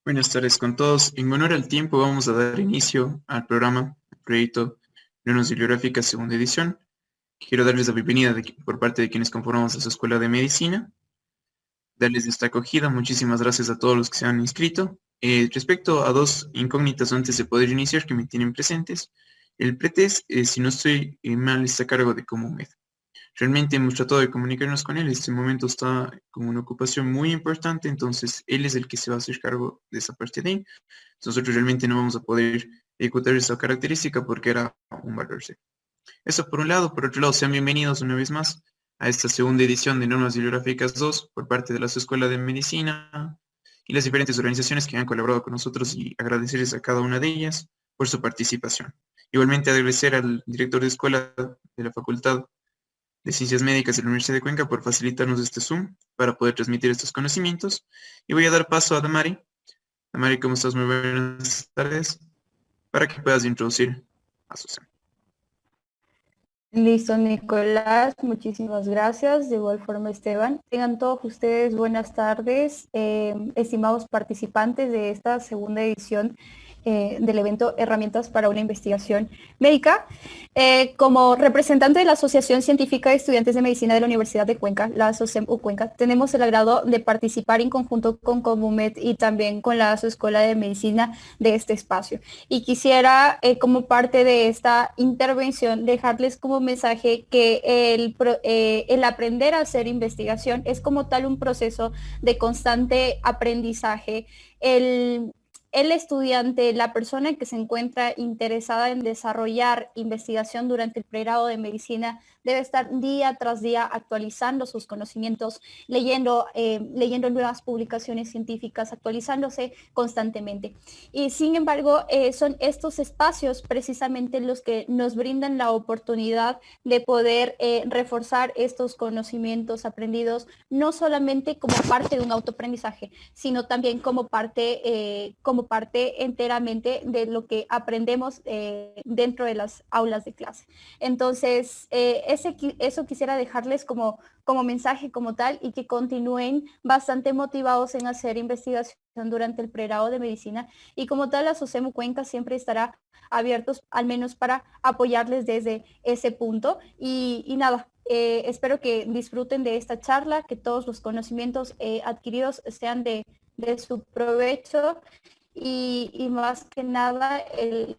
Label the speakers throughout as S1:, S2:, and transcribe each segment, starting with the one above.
S1: Buenas tardes con todos. En honor al tiempo vamos a dar inicio al programa, al proyecto Neuronas Bibliográficas segunda edición. Quiero darles la bienvenida por parte de quienes conformamos esta escuela de medicina, darles esta acogida. Muchísimas gracias a todos los que se han inscrito. Respecto a dos incógnitas antes de poder iniciar que me tienen presentes, el pretest, si no estoy mal, está a cargo de Comumed. Realmente hemos tratado de comunicarnos con él. En este momento está con una ocupación muy importante, entonces él es el que se va a hacer cargo de esa parte de ahí. Nosotros realmente no vamos a poder ejecutar esa característica porque era un valor C. Eso por un lado. Por otro lado, sean bienvenidos una vez más a esta segunda edición de Normas Bibliográficas 2 por parte de la Escuela de Medicina y las diferentes organizaciones que han colaborado con nosotros, y agradecerles a cada una de ellas por su participación. Igualmente agradecer al director de escuela de la Facultad de Ciencias Médicas de la Universidad de Cuenca por facilitarnos este Zoom para poder transmitir estos conocimientos. Y voy a dar paso a Damari. Damari, ¿cómo estás? Muy buenas tardes. Para que puedas introducir a Susana.
S2: Listo, Nicolás, muchísimas gracias. De igual forma, Esteban. Tengan todos ustedes buenas tardes, estimados participantes de esta segunda edición del evento Herramientas para una Investigación Médica. Como representante de la Asociación Científica de Estudiantes de Medicina de la Universidad de Cuenca, la ASOCEM-U Cuenca, tenemos el agrado de participar en conjunto con Comumed y también con la Escuela de Medicina de este espacio. Y quisiera, como parte de esta intervención, dejarles como mensaje que el aprender a hacer investigación es como tal un proceso de constante aprendizaje. El estudiante, la persona que se encuentra interesada en desarrollar investigación durante el pregrado de medicina, debe estar día tras día actualizando sus conocimientos, leyendo nuevas publicaciones científicas, actualizándose constantemente. Y sin embargo, son estos espacios precisamente los que nos brindan la oportunidad de poder reforzar estos conocimientos aprendidos, no solamente como parte de un autoaprendizaje, sino también como parte enteramente de lo que aprendemos dentro de las aulas de clase. Entonces, eso quisiera dejarles como mensaje como tal, y que continúen bastante motivados en hacer investigación durante el pregrado de medicina, y como tal la SOCEM Cuenca siempre estará abiertos al menos para apoyarles desde ese punto. Y nada, espero que disfruten de esta charla, que todos los conocimientos adquiridos sean de su provecho, y más que nada el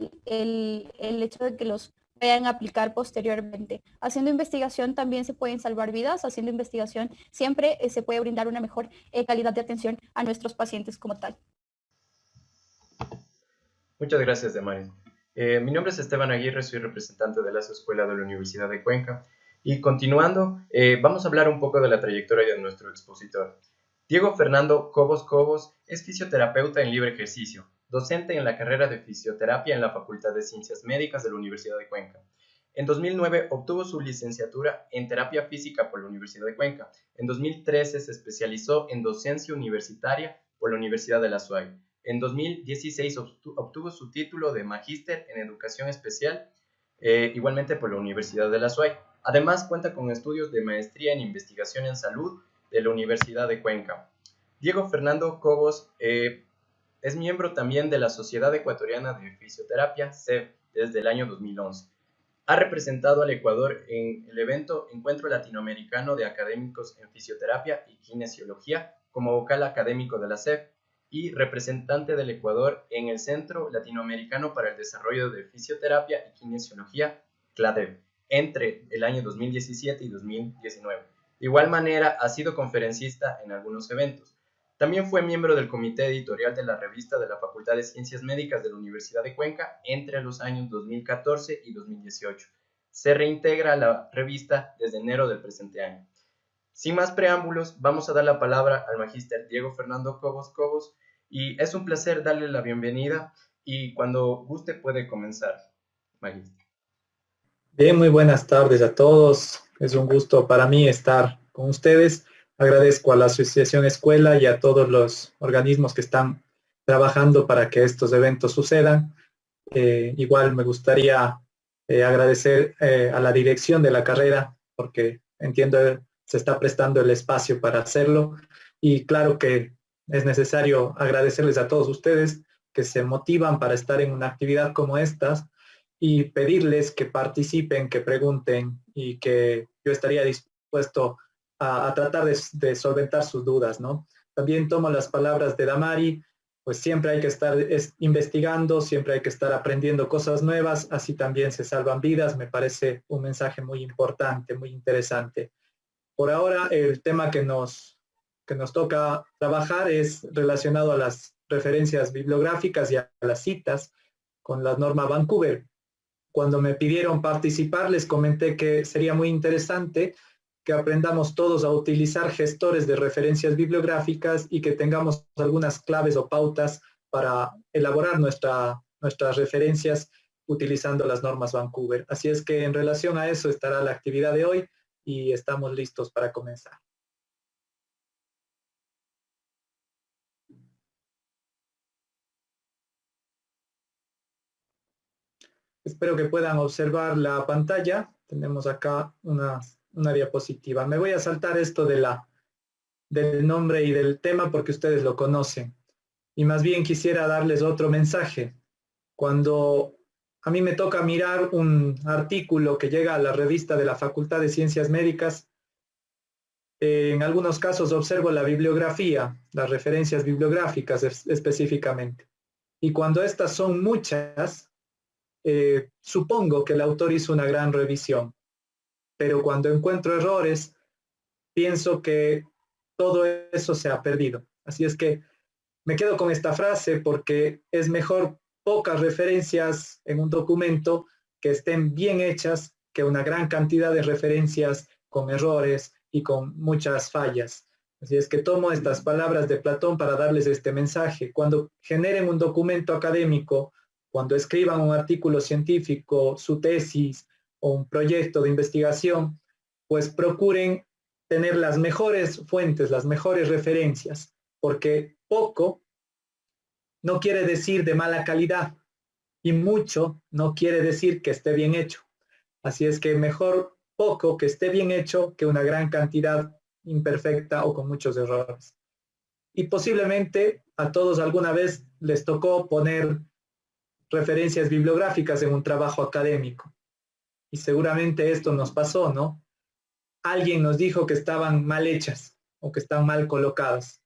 S2: hecho de que los vayan a aplicar posteriormente. Haciendo investigación también se pueden salvar vidas. Haciendo investigación siempre se puede brindar una mejor calidad de atención a nuestros pacientes como tal.
S3: Muchas gracias, Damari. Mi nombre es Esteban Aguirre, soy representante de la Escuela de la Universidad de Cuenca. Y continuando, vamos a hablar un poco de la trayectoria de nuestro expositor. Diego Fernando Cobos es fisioterapeuta en libre ejercicio, docente en la carrera de fisioterapia en la Facultad de Ciencias Médicas de la Universidad de Cuenca. En 2009 obtuvo su licenciatura en terapia física por la Universidad de Cuenca. En 2013 se especializó en docencia universitaria por la Universidad de la SUAY. En 2016 obtuvo su título de magíster en educación especial, igualmente por la Universidad de la SUAY. Además, cuenta con estudios de maestría en investigación en salud de la Universidad de Cuenca. Diego Fernando Cobos es miembro también de la Sociedad Ecuatoriana de Fisioterapia, SEF, desde el año 2011. Ha representado al Ecuador en el evento Encuentro Latinoamericano de Académicos en Fisioterapia y Kinesiología como vocal académico de la SEF, y representante del Ecuador en el Centro Latinoamericano para el Desarrollo de Fisioterapia y Kinesiología, CLADEV, entre el año 2017 y 2019. De igual manera, ha sido conferencista en algunos eventos. También fue miembro del comité editorial de la revista de la Facultad de Ciencias Médicas de la Universidad de Cuenca entre los años 2014 y 2018. Se reintegra a la revista desde enero del presente año. Sin más preámbulos, vamos a dar la palabra al magíster Diego Fernando Cobos, y es un placer darle la bienvenida, y cuando guste puede comenzar, magíster.
S4: Bien, muy buenas tardes a todos. Es un gusto para mí estar con ustedes. Agradezco a la Asociación Escuela y a todos los organismos que están trabajando para que estos eventos sucedan. Igual me gustaría agradecer a la dirección de la carrera, porque entiendo se está prestando el espacio para hacerlo. Y claro que es necesario agradecerles a todos ustedes que se motivan para estar en una actividad como estas y pedirles que participen, que pregunten y que yo estaría dispuesto a tratar de solventar sus dudas, ¿no? También tomo las palabras de Damari, pues siempre hay que estar investigando, siempre hay que estar aprendiendo cosas nuevas, así también se salvan vidas, me parece un mensaje muy importante, muy interesante. Por ahora, el tema que nos toca trabajar es relacionado a las referencias bibliográficas y a las citas con la norma Vancouver. Cuando me pidieron participar, les comenté que sería muy interesante que aprendamos todos a utilizar gestores de referencias bibliográficas y que tengamos algunas claves o pautas para elaborar nuestras referencias utilizando las normas Vancouver. Así es que en relación a eso estará la actividad de hoy y estamos listos para comenzar. Espero que puedan observar la pantalla. Tenemos acá una diapositiva. Me voy a saltar esto del nombre y del tema porque ustedes lo conocen. Y más bien quisiera darles otro mensaje. Cuando a mí me toca mirar un artículo que llega a la revista de la Facultad de Ciencias Médicas, en algunos casos observo la bibliografía, las referencias bibliográficas específicamente. Y cuando estas son muchas, supongo que el autor hizo una gran revisión, pero cuando encuentro errores, pienso que todo eso se ha perdido. Así es que me quedo con esta frase porque es mejor pocas referencias en un documento que estén bien hechas que una gran cantidad de referencias con errores y con muchas fallas. Así es que tomo estas palabras de Platón para darles este mensaje. Cuando generen un documento académico, cuando escriban un artículo científico, su tesis o un proyecto de investigación, pues procuren tener las mejores fuentes, las mejores referencias, porque poco no quiere decir de mala calidad y mucho no quiere decir que esté bien hecho. Así es que mejor poco que esté bien hecho que una gran cantidad imperfecta o con muchos errores. Y posiblemente a todos alguna vez les tocó poner referencias bibliográficas en un trabajo académico. Y seguramente esto nos pasó, ¿no? Alguien nos dijo que estaban mal hechas o que están mal colocadas.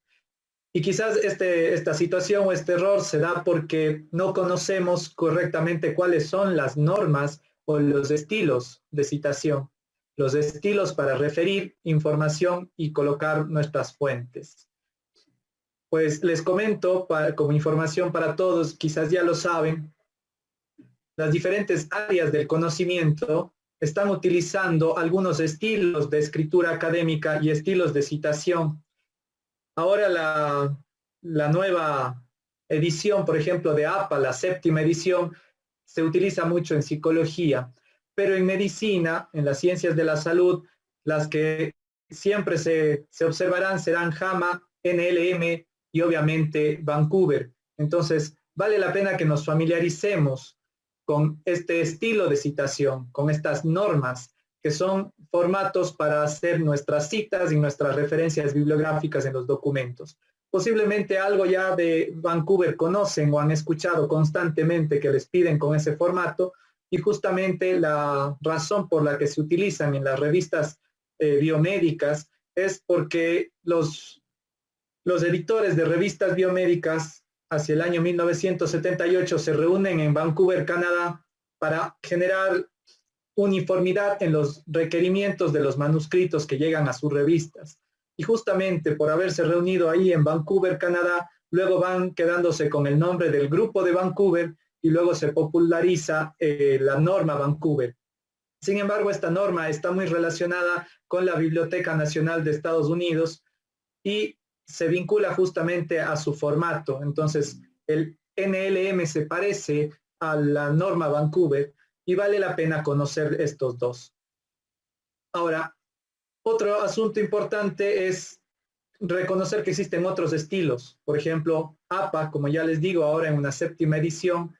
S4: Y quizás esta situación o este error se da porque no conocemos correctamente cuáles son las normas o los estilos de citación, los estilos para referir información y colocar nuestras fuentes. Pues les comento como información para todos, quizás ya lo saben, las diferentes áreas del conocimiento están utilizando algunos estilos de escritura académica y estilos de citación. Ahora la nueva edición, por ejemplo, de APA, la 7ª edición, se utiliza mucho en psicología, pero en medicina, en las ciencias de la salud, las que siempre se observarán serán JAMA, NLM y obviamente Vancouver. Entonces, vale la pena que nos familiaricemos con este estilo de citación, con estas normas, que son formatos para hacer nuestras citas y nuestras referencias bibliográficas en los documentos. Posiblemente algo ya de Vancouver conocen o han escuchado constantemente que les piden con ese formato, y justamente la razón por la que se utilizan en las revistas biomédicas es porque los editores de revistas biomédicas hacia el año 1978 se reúnen en Vancouver, Canadá, para generar uniformidad en los requerimientos de los manuscritos que llegan a sus revistas. Y justamente por haberse reunido ahí en Vancouver, Canadá, luego van quedándose con el nombre del grupo de Vancouver y luego se populariza la norma Vancouver. Sin embargo, esta norma está muy relacionada con la Biblioteca Nacional de Estados Unidos y se vincula justamente a su formato. Entonces, el NLM se parece a la norma Vancouver y vale la pena conocer estos dos. Ahora, otro asunto importante es reconocer que existen otros estilos. Por ejemplo, APA, como ya les digo, ahora en una 7ª edición,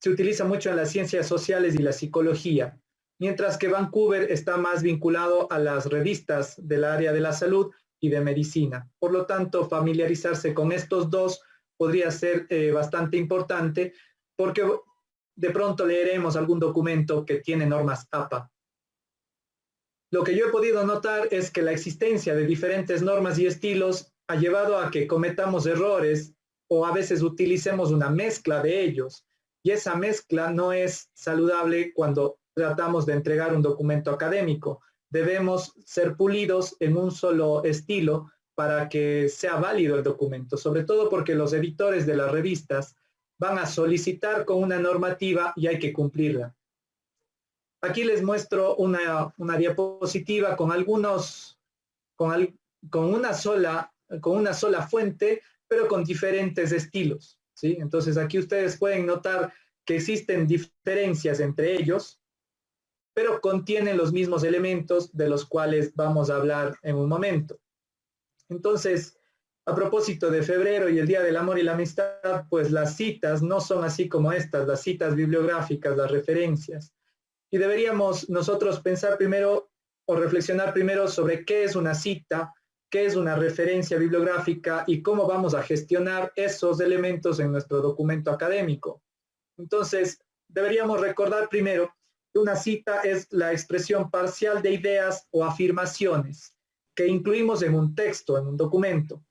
S4: se utiliza mucho en las ciencias sociales y la psicología, mientras que Vancouver está más vinculado a las revistas del área de la salud y de medicina. Por lo tanto, familiarizarse con estos dos podría ser bastante importante, porque de pronto leeremos algún documento que tiene normas APA. Lo que yo he podido notar es que la existencia de diferentes normas y estilos ha llevado a que cometamos errores o a veces utilicemos una mezcla de ellos. Y esa mezcla no es saludable cuando tratamos de entregar un documento académico. Debemos ser pulidos en un solo estilo para que sea válido el documento, sobre todo porque los editores de las revistas van a solicitar con una normativa y hay que cumplirla. Aquí les muestro una diapositiva con una sola fuente, pero con diferentes estilos, ¿sí? Entonces aquí ustedes pueden notar que existen diferencias entre ellos, pero contienen los mismos elementos de los cuales vamos a hablar en un momento. Entonces, a propósito de febrero y el Día del Amor y la Amistad, pues las citas no son así como estas, las citas bibliográficas, las referencias. Y deberíamos nosotros pensar primero o reflexionar primero sobre qué es una cita, qué es una referencia bibliográfica y cómo vamos a gestionar esos elementos en nuestro documento académico. Entonces, deberíamos recordar primero que una cita es la expresión parcial de ideas o afirmaciones que incluimos en un texto, en un documento.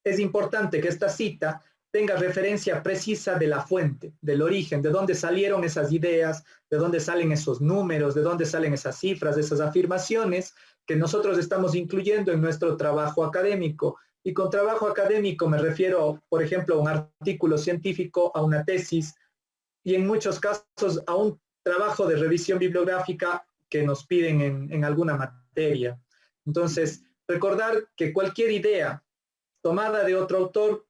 S4: Es importante que esta cita tenga referencia precisa de la fuente, del origen, de dónde salieron esas ideas, de dónde salen esos números, de dónde salen esas cifras, esas afirmaciones que nosotros estamos incluyendo en nuestro trabajo académico. Y con trabajo académico me refiero, por ejemplo, a un artículo científico, a una tesis y en muchos casos a un trabajo de revisión bibliográfica que nos piden en alguna materia. Entonces, recordar que cualquier idea tomada de otro autor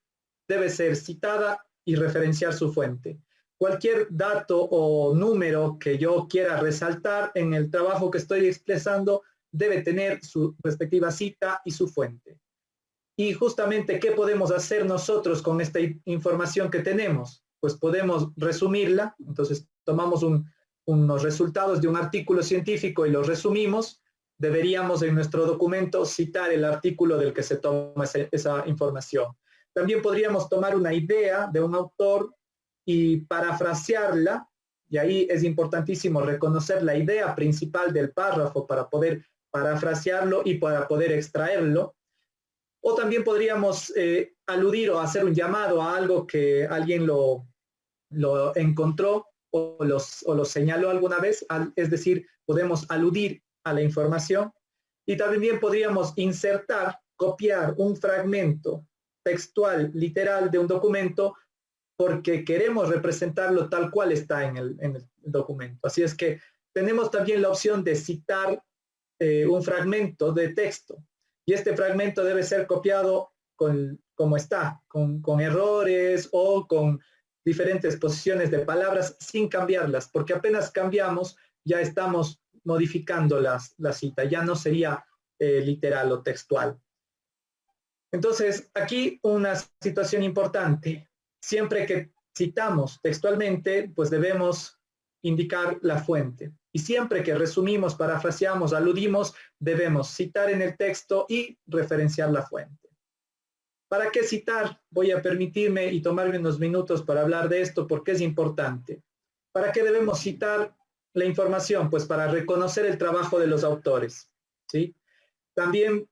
S4: debe ser citada y referenciar su fuente. Cualquier dato o número que yo quiera resaltar en el trabajo que estoy expresando debe tener su respectiva cita y su fuente. Y justamente, ¿qué podemos hacer nosotros con esta información que tenemos? Pues podemos resumirla. Entonces, tomamos unos resultados de un artículo científico y los resumimos. Deberíamos en nuestro documento citar el artículo del que se toma esa información. También podríamos tomar una idea de un autor y parafrasearla, y ahí es importantísimo reconocer la idea principal del párrafo para poder parafrasearlo y para poder extraerlo. O también podríamos aludir o hacer un llamado a algo que alguien lo encontró o lo señaló alguna vez, es decir, podemos aludir a la información. Y también podríamos insertar, copiar un fragmento textual, literal de un documento porque queremos representarlo tal cual está en el documento. Así es que tenemos también la opción de citar un fragmento de texto y este fragmento debe ser copiado como está, con errores o con diferentes posiciones de palabras sin cambiarlas, porque apenas cambiamos ya estamos modificando la cita, ya no sería literal o textual. Entonces, aquí una situación importante. Siempre que citamos textualmente, pues debemos indicar la fuente. Y siempre que resumimos, parafraseamos, aludimos, debemos citar en el texto y referenciar la fuente. ¿Para qué citar? Voy a permitirme y tomarme unos minutos para hablar de esto porque es importante. ¿Para qué debemos citar la información? Pues para reconocer el trabajo de los autores, ¿sí? También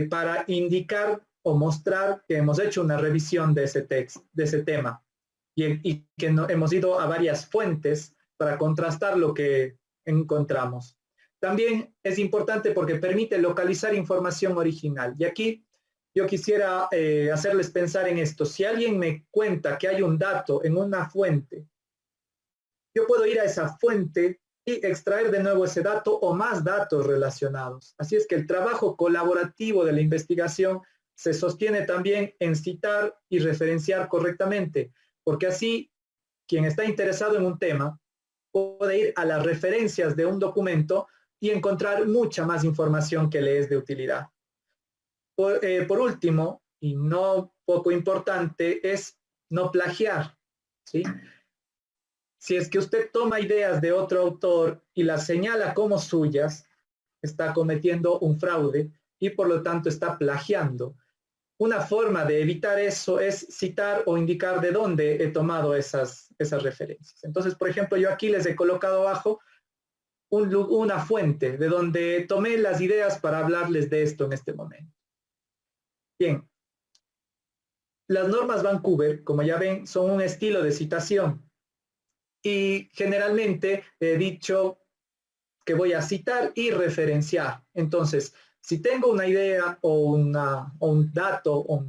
S4: para indicar o mostrar que hemos hecho una revisión de ese tema y que hemos ido a varias fuentes para contrastar lo que encontramos. También es importante porque permite localizar información original. Y aquí yo quisiera hacerles pensar en esto. Si alguien me cuenta que hay un dato en una fuente, yo puedo ir a esa fuente y extraer de nuevo ese dato o más datos relacionados. Así es que el trabajo colaborativo de la investigación se sostiene también en citar y referenciar correctamente, porque así quien está interesado en un tema puede ir a las referencias de un documento y encontrar mucha más información que le es de utilidad. Por último, y no poco importante, es no plagiar, ¿sí? Si es que usted toma ideas de otro autor y las señala como suyas, está cometiendo un fraude y por lo tanto está plagiando. Una forma de evitar eso es citar o indicar de dónde he tomado esas referencias. Entonces, por ejemplo, yo aquí les he colocado abajo una fuente de donde tomé las ideas para hablarles de esto en este momento. Bien, las normas Vancouver, como ya ven, son un estilo de citación y generalmente he dicho que voy a citar y referenciar. Entonces, si tengo una idea o un dato o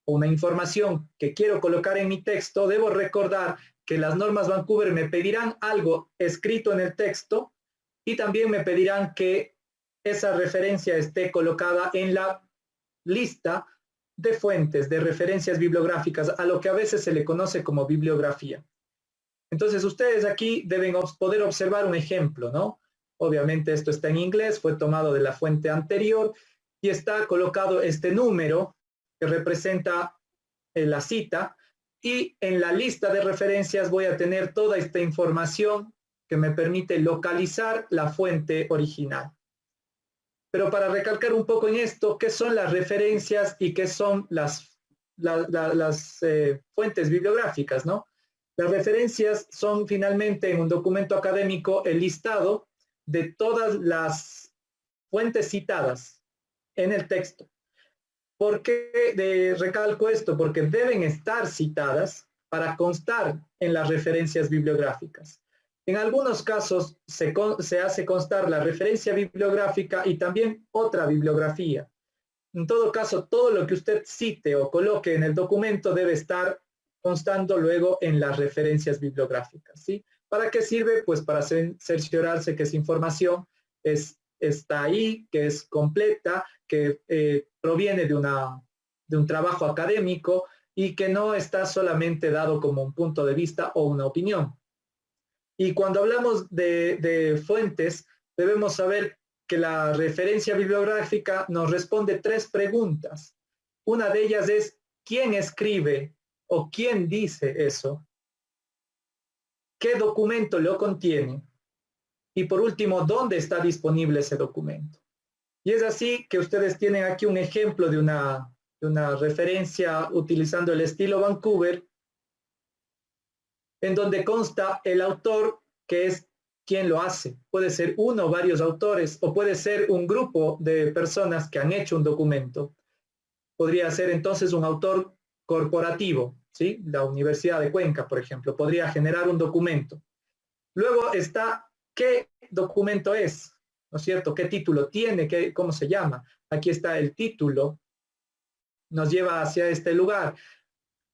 S4: una información que quiero colocar en mi texto, debo recordar que las normas Vancouver me pedirán algo escrito en el texto y también me pedirán que esa referencia esté colocada en la lista de fuentes, de referencias bibliográficas, a lo que a veces se le conoce como bibliografía. Entonces, ustedes aquí deben poder observar un ejemplo, ¿no? Obviamente esto está en inglés, fue tomado de la fuente anterior y está colocado este número que representa la cita y en la lista de referencias voy a tener toda esta información que me permite localizar la fuente original. Pero para recalcar un poco en esto, ¿qué son las referencias y qué son las fuentes bibliográficas, ¿no? Las referencias son finalmente en un documento académico el listado de todas las fuentes citadas en el texto. ¿Por qué recalco esto? Porque deben estar citadas para constar en las referencias bibliográficas. En algunos casos se hace constar la referencia bibliográfica y también otra bibliografía. En todo caso, todo lo que usted cite o coloque en el documento debe estar constando luego en las referencias bibliográficas, ¿sí? ¿Para qué sirve? Pues para cerciorarse que esa información está ahí, que es completa, que proviene de un trabajo académico y que no está solamente dado como un punto de vista o una opinión. Y cuando hablamos de fuentes, debemos saber que la referencia bibliográfica nos responde 3 preguntas. Una de ellas es, ¿quién escribe o quién dice eso? ¿Qué documento lo contiene? Y por último, ¿dónde está disponible ese documento? Y es así que ustedes tienen aquí un ejemplo de una referencia utilizando el estilo Vancouver, en donde consta el autor, que es quien lo hace. Puede ser uno o varios autores, o puede ser un grupo de personas que han hecho un documento. Podría ser entonces un autor corporativo, ¿sí? La Universidad de Cuenca, por ejemplo, podría generar un documento. Luego está qué documento es, ¿no es cierto? ¿Qué título tiene? ¿Cómo se llama? Aquí está el título, nos lleva hacia este lugar.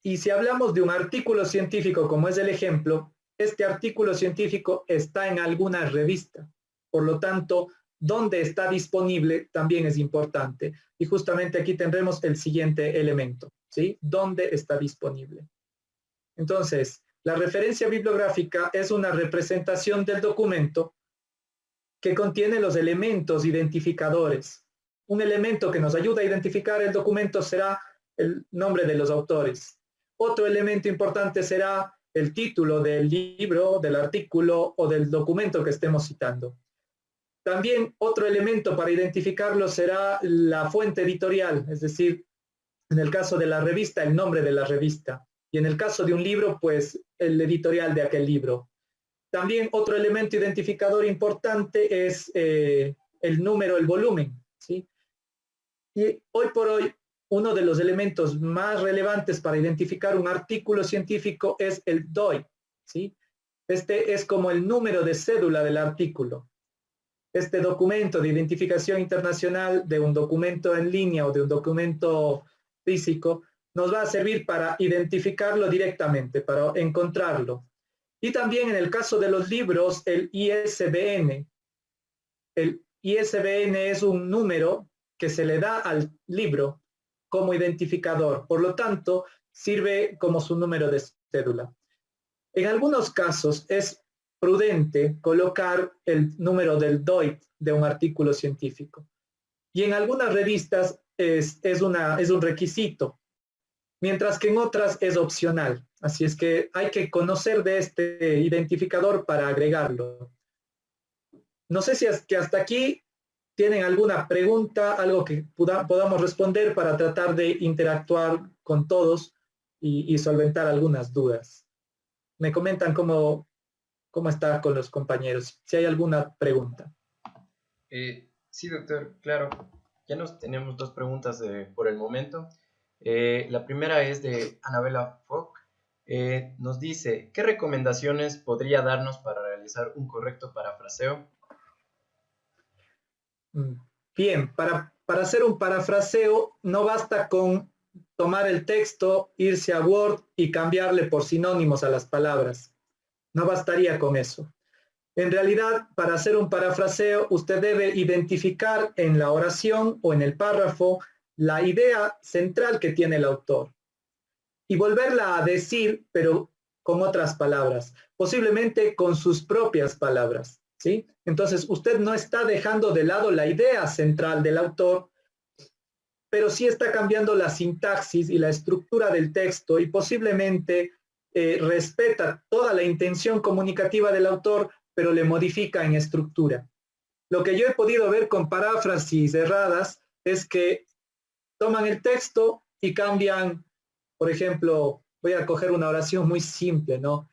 S4: Y si hablamos de un artículo científico, como es el ejemplo, este artículo científico está en alguna revista. Por lo tanto, dónde está disponible también es importante. Y justamente aquí tendremos el siguiente elemento, ¿sí? ¿Dónde está disponible? Entonces, la referencia bibliográfica es una representación del documento que contiene los elementos identificadores. Un elemento que nos ayuda a identificar el documento será el nombre de los autores. Otro elemento importante será el título del libro, del artículo o del documento que estemos citando. También otro elemento para identificarlo será la fuente editorial, es decir, en el caso de la revista, el nombre de la revista. Y en el caso de un libro, pues el editorial de aquel libro. También otro elemento identificador importante es el número, el volumen, ¿sí? Y hoy por hoy, uno de los elementos más relevantes para identificar un artículo científico es el DOI, ¿sí? Este es como el número de cédula del artículo. Este documento de identificación internacional de un documento en línea o de un documento físico nos va a servir para identificarlo directamente, para encontrarlo. Y también en el caso de los libros, el ISBN. El ISBN es un número que se le da al libro como identificador. Por lo tanto, sirve como su número de cédula. En algunos casos es prudente colocar el número del DOI de un artículo científico. Y en algunas revistas es un requisito, mientras que en otras es opcional. Así es que hay que conocer de este identificador para agregarlo. No sé si hasta aquí tienen alguna pregunta, algo que podamos responder para tratar de interactuar con todos y solventar algunas dudas. Me comentan cómo está con los compañeros, si hay alguna pregunta.
S3: Sí, doctor, claro. Ya nos tenemos dos preguntas por el momento. La primera es de Anabela Fock. Nos dice, ¿qué recomendaciones podría darnos para realizar un correcto parafraseo?
S4: Bien, para hacer un parafraseo no basta con tomar el texto, irse a Word y cambiarle por sinónimos a las palabras. No bastaría con eso. En realidad, para hacer un parafraseo, usted debe identificar en la oración o en el párrafo la idea central que tiene el autor y volverla a decir, pero con otras palabras, posiblemente con sus propias palabras, ¿sí? Entonces, usted no está dejando de lado la idea central del autor, pero sí está cambiando la sintaxis y la estructura del texto y posiblemente respeta toda la intención comunicativa del autor, pero le modifica en estructura. Lo que yo he podido ver con paráfrasis erradas es que toman el texto y cambian, por ejemplo, voy a coger una oración muy simple, ¿no?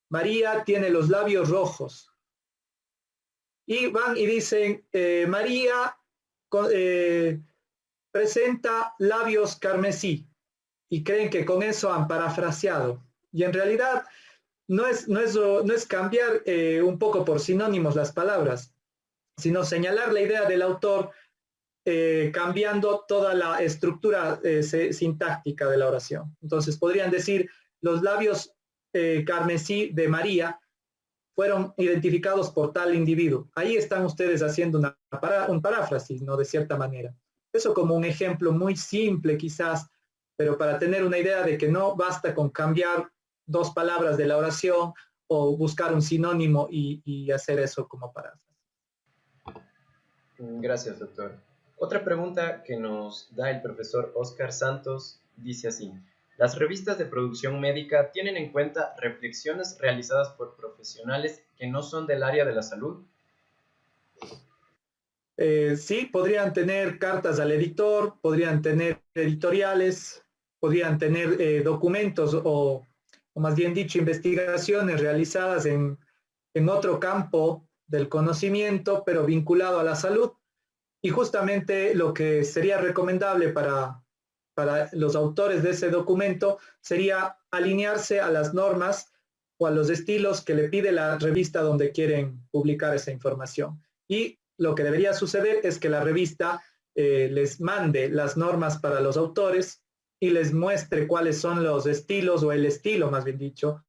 S4: María tiene los labios rojos. Y van y dicen, María presenta labios carmesí. Y creen que con eso han parafraseado. Y en realidad no es cambiar un poco por sinónimos las palabras, sino señalar la idea del autor cambiando toda la estructura sintáctica de la oración. Entonces podrían decir, los labios carmesí de María fueron identificados por tal individuo. Ahí están ustedes haciendo un paráfrasis, ¿no? De cierta manera. Eso como un ejemplo muy simple quizás, pero para tener una idea de que no basta con cambiar dos palabras de la oración o buscar un sinónimo y hacer eso como paráfrasis.
S3: Gracias, doctor. Otra pregunta que nos da el profesor Oscar Santos dice así: ¿las revistas de producción médica tienen en cuenta reflexiones realizadas por profesionales que no son del área de la salud?
S4: Sí, podrían tener cartas al editor, podrían tener editoriales, podrían tener documentos o más bien dicho, investigaciones realizadas en otro campo del conocimiento, pero vinculado a la salud. Y justamente lo que sería recomendable para los autores de ese documento sería alinearse a las normas o a los estilos que le pide la revista donde quieren publicar esa información. Y lo que debería suceder es que la revista les mande las normas para los autores y les muestre cuáles son los estilos, o el estilo más bien dicho,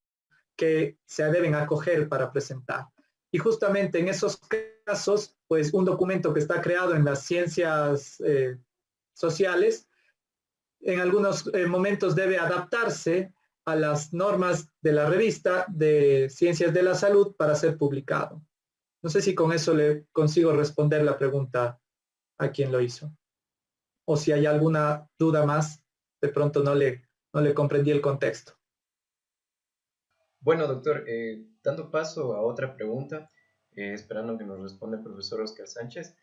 S4: que se deben acoger para presentar. Y justamente en esos casos, pues un documento que está creado en las ciencias sociales, en algunos momentos debe adaptarse a las normas de la revista de Ciencias de la Salud para ser publicado. No sé si con eso le consigo responder la pregunta a quien lo hizo. O si hay alguna duda más, de pronto no le comprendí el contexto.
S3: Bueno, doctor, dando paso a otra pregunta, esperando que nos responda el profesor Oscar Sánchez.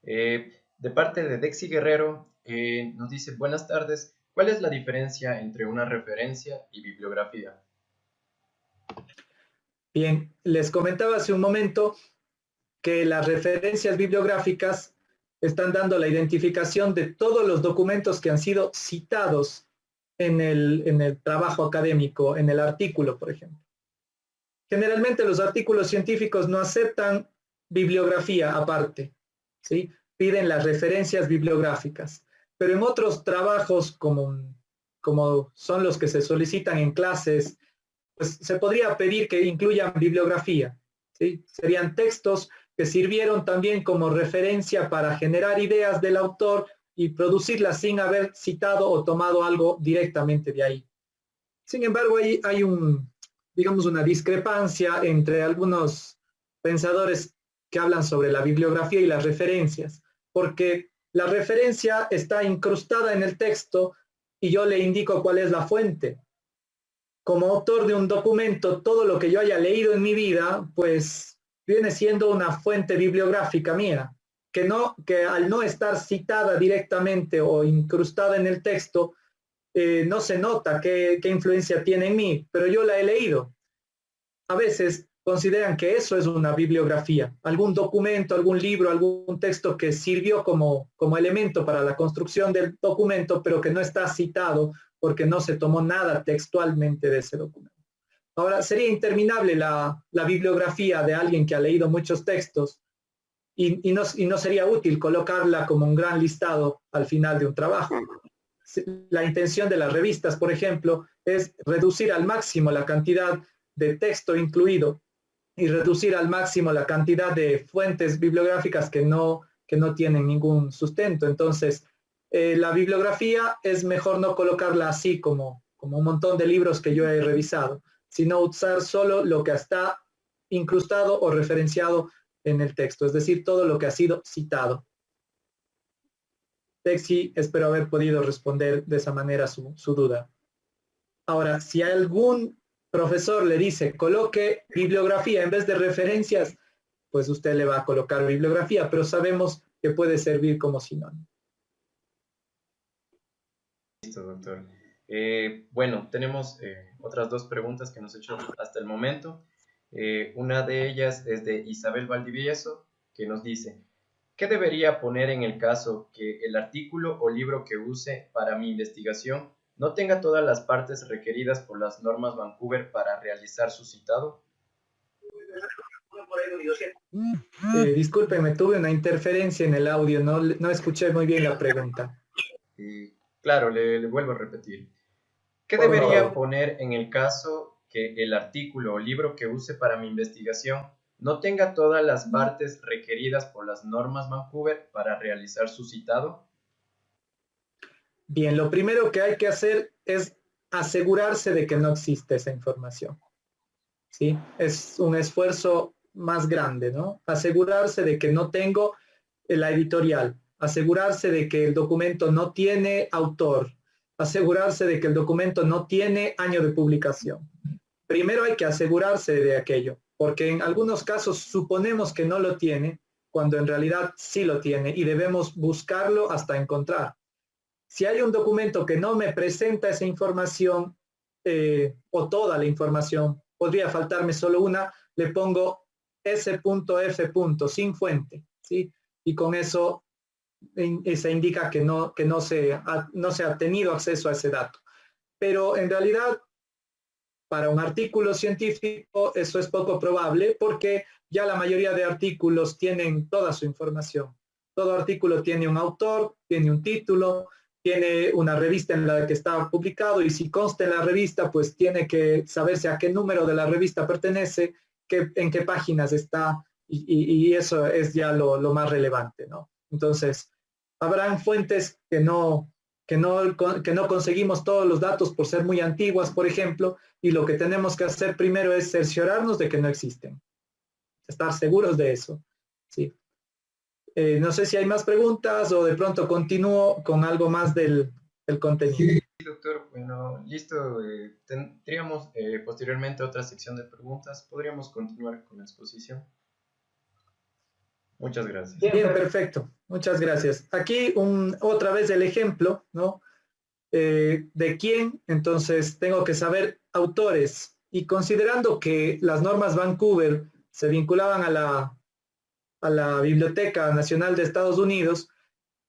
S3: De parte de Dexy Guerrero, nos dice: buenas tardes, ¿cuál es la diferencia entre una referencia y bibliografía?
S4: Bien, les comentaba hace un momento que las referencias bibliográficas están dando la identificación de todos los documentos que han sido citados en el trabajo académico, en el artículo, por ejemplo. Generalmente los artículos científicos no aceptan bibliografía aparte, ¿sí? Piden las referencias bibliográficas, pero en otros trabajos como son los que se solicitan en clases, pues se podría pedir que incluyan bibliografía, ¿sí? Serían textos que sirvieron también como referencia para generar ideas del autor y producirlas sin haber citado o tomado algo directamente de ahí. Sin embargo, hay digamos, una discrepancia entre algunos pensadores que hablan sobre la bibliografía y las referencias, porque la referencia está incrustada en el texto y yo le indico cuál es la fuente. Como autor de un documento, todo lo que yo haya leído en mi vida, pues viene siendo una fuente bibliográfica mía. que al no estar citada directamente o incrustada en el texto, no se nota qué influencia tiene en mí, pero yo la he leído. A veces consideran que eso es una bibliografía, algún documento, algún libro, algún texto que sirvió como elemento para la construcción del documento, pero que no está citado porque no se tomó nada textualmente de ese documento. Ahora, sería interminable la bibliografía de alguien que ha leído muchos textos y no sería útil colocarla como un gran listado al final de un trabajo. La intención de las revistas, por ejemplo, es reducir al máximo la cantidad de texto incluido y reducir al máximo la cantidad de fuentes bibliográficas que no tienen ningún sustento. Entonces, la bibliografía es mejor no colocarla así como un montón de libros que yo he revisado, sino usar solo lo que está incrustado o referenciado en el texto, es decir, todo lo que ha sido citado. Texi, espero haber podido responder de esa manera su duda. Ahora, si algún profesor le dice coloque bibliografía en vez de referencias, pues usted le va a colocar bibliografía, pero sabemos que puede servir como sinónimo.
S3: Listo, doctor. Bueno, tenemos otras dos preguntas que nos ha hecho hasta el momento. Una de ellas es de Isabel Valdivieso, que nos dice: ¿qué debería poner en el caso que el artículo o libro que use para mi investigación no tenga todas las partes requeridas por las normas Vancouver para realizar su citado?
S4: Discúlpeme, tuve una interferencia en el audio, no escuché muy bien la pregunta.
S3: Claro, le vuelvo a repetir. ¿Qué debería poner en el caso que el artículo o libro que use para mi investigación no tenga todas las partes requeridas por las normas Vancouver para realizar su citado?
S4: Bien, lo primero que hay que hacer es asegurarse de que no existe esa información. ¿Sí? Es un esfuerzo más grande, ¿no? Asegurarse de que no tengo la editorial, asegurarse de que el documento no tiene autor, asegurarse de que el documento no tiene año de publicación. Primero hay que asegurarse de aquello, porque en algunos casos suponemos que no lo tiene, cuando en realidad sí lo tiene y debemos buscarlo hasta encontrar. Si hay un documento que no me presenta esa información o toda la información, podría faltarme solo una, le pongo S.F. sin fuente, ¿sí? Y con eso se indica que no se ha tenido acceso a ese dato. Pero en realidad, para un artículo científico, eso es poco probable porque ya la mayoría de artículos tienen toda su información. Todo artículo tiene un autor, tiene un título, tiene una revista en la que está publicado y si consta en la revista, pues tiene que saberse a qué número de la revista pertenece, en qué páginas está y eso es ya lo más relevante, ¿no? Entonces, habrán fuentes que no conseguimos todos los datos por ser muy antiguas, por ejemplo, y lo que tenemos que hacer primero es cerciorarnos de que no existen. Estar seguros de eso, ¿sí? No sé si hay más preguntas o de pronto continúo con algo más del contenido.
S3: Sí, doctor. Bueno, listo. Tendríamos posteriormente otra sección de preguntas. ¿Podríamos continuar con la exposición? Muchas gracias.
S4: Bien, perfecto. Muchas gracias. Aquí otra vez el ejemplo, ¿no? ¿De quién? Entonces tengo que saber autores. Y considerando que las normas Vancouver se vinculaban a la Biblioteca Nacional de Estados Unidos,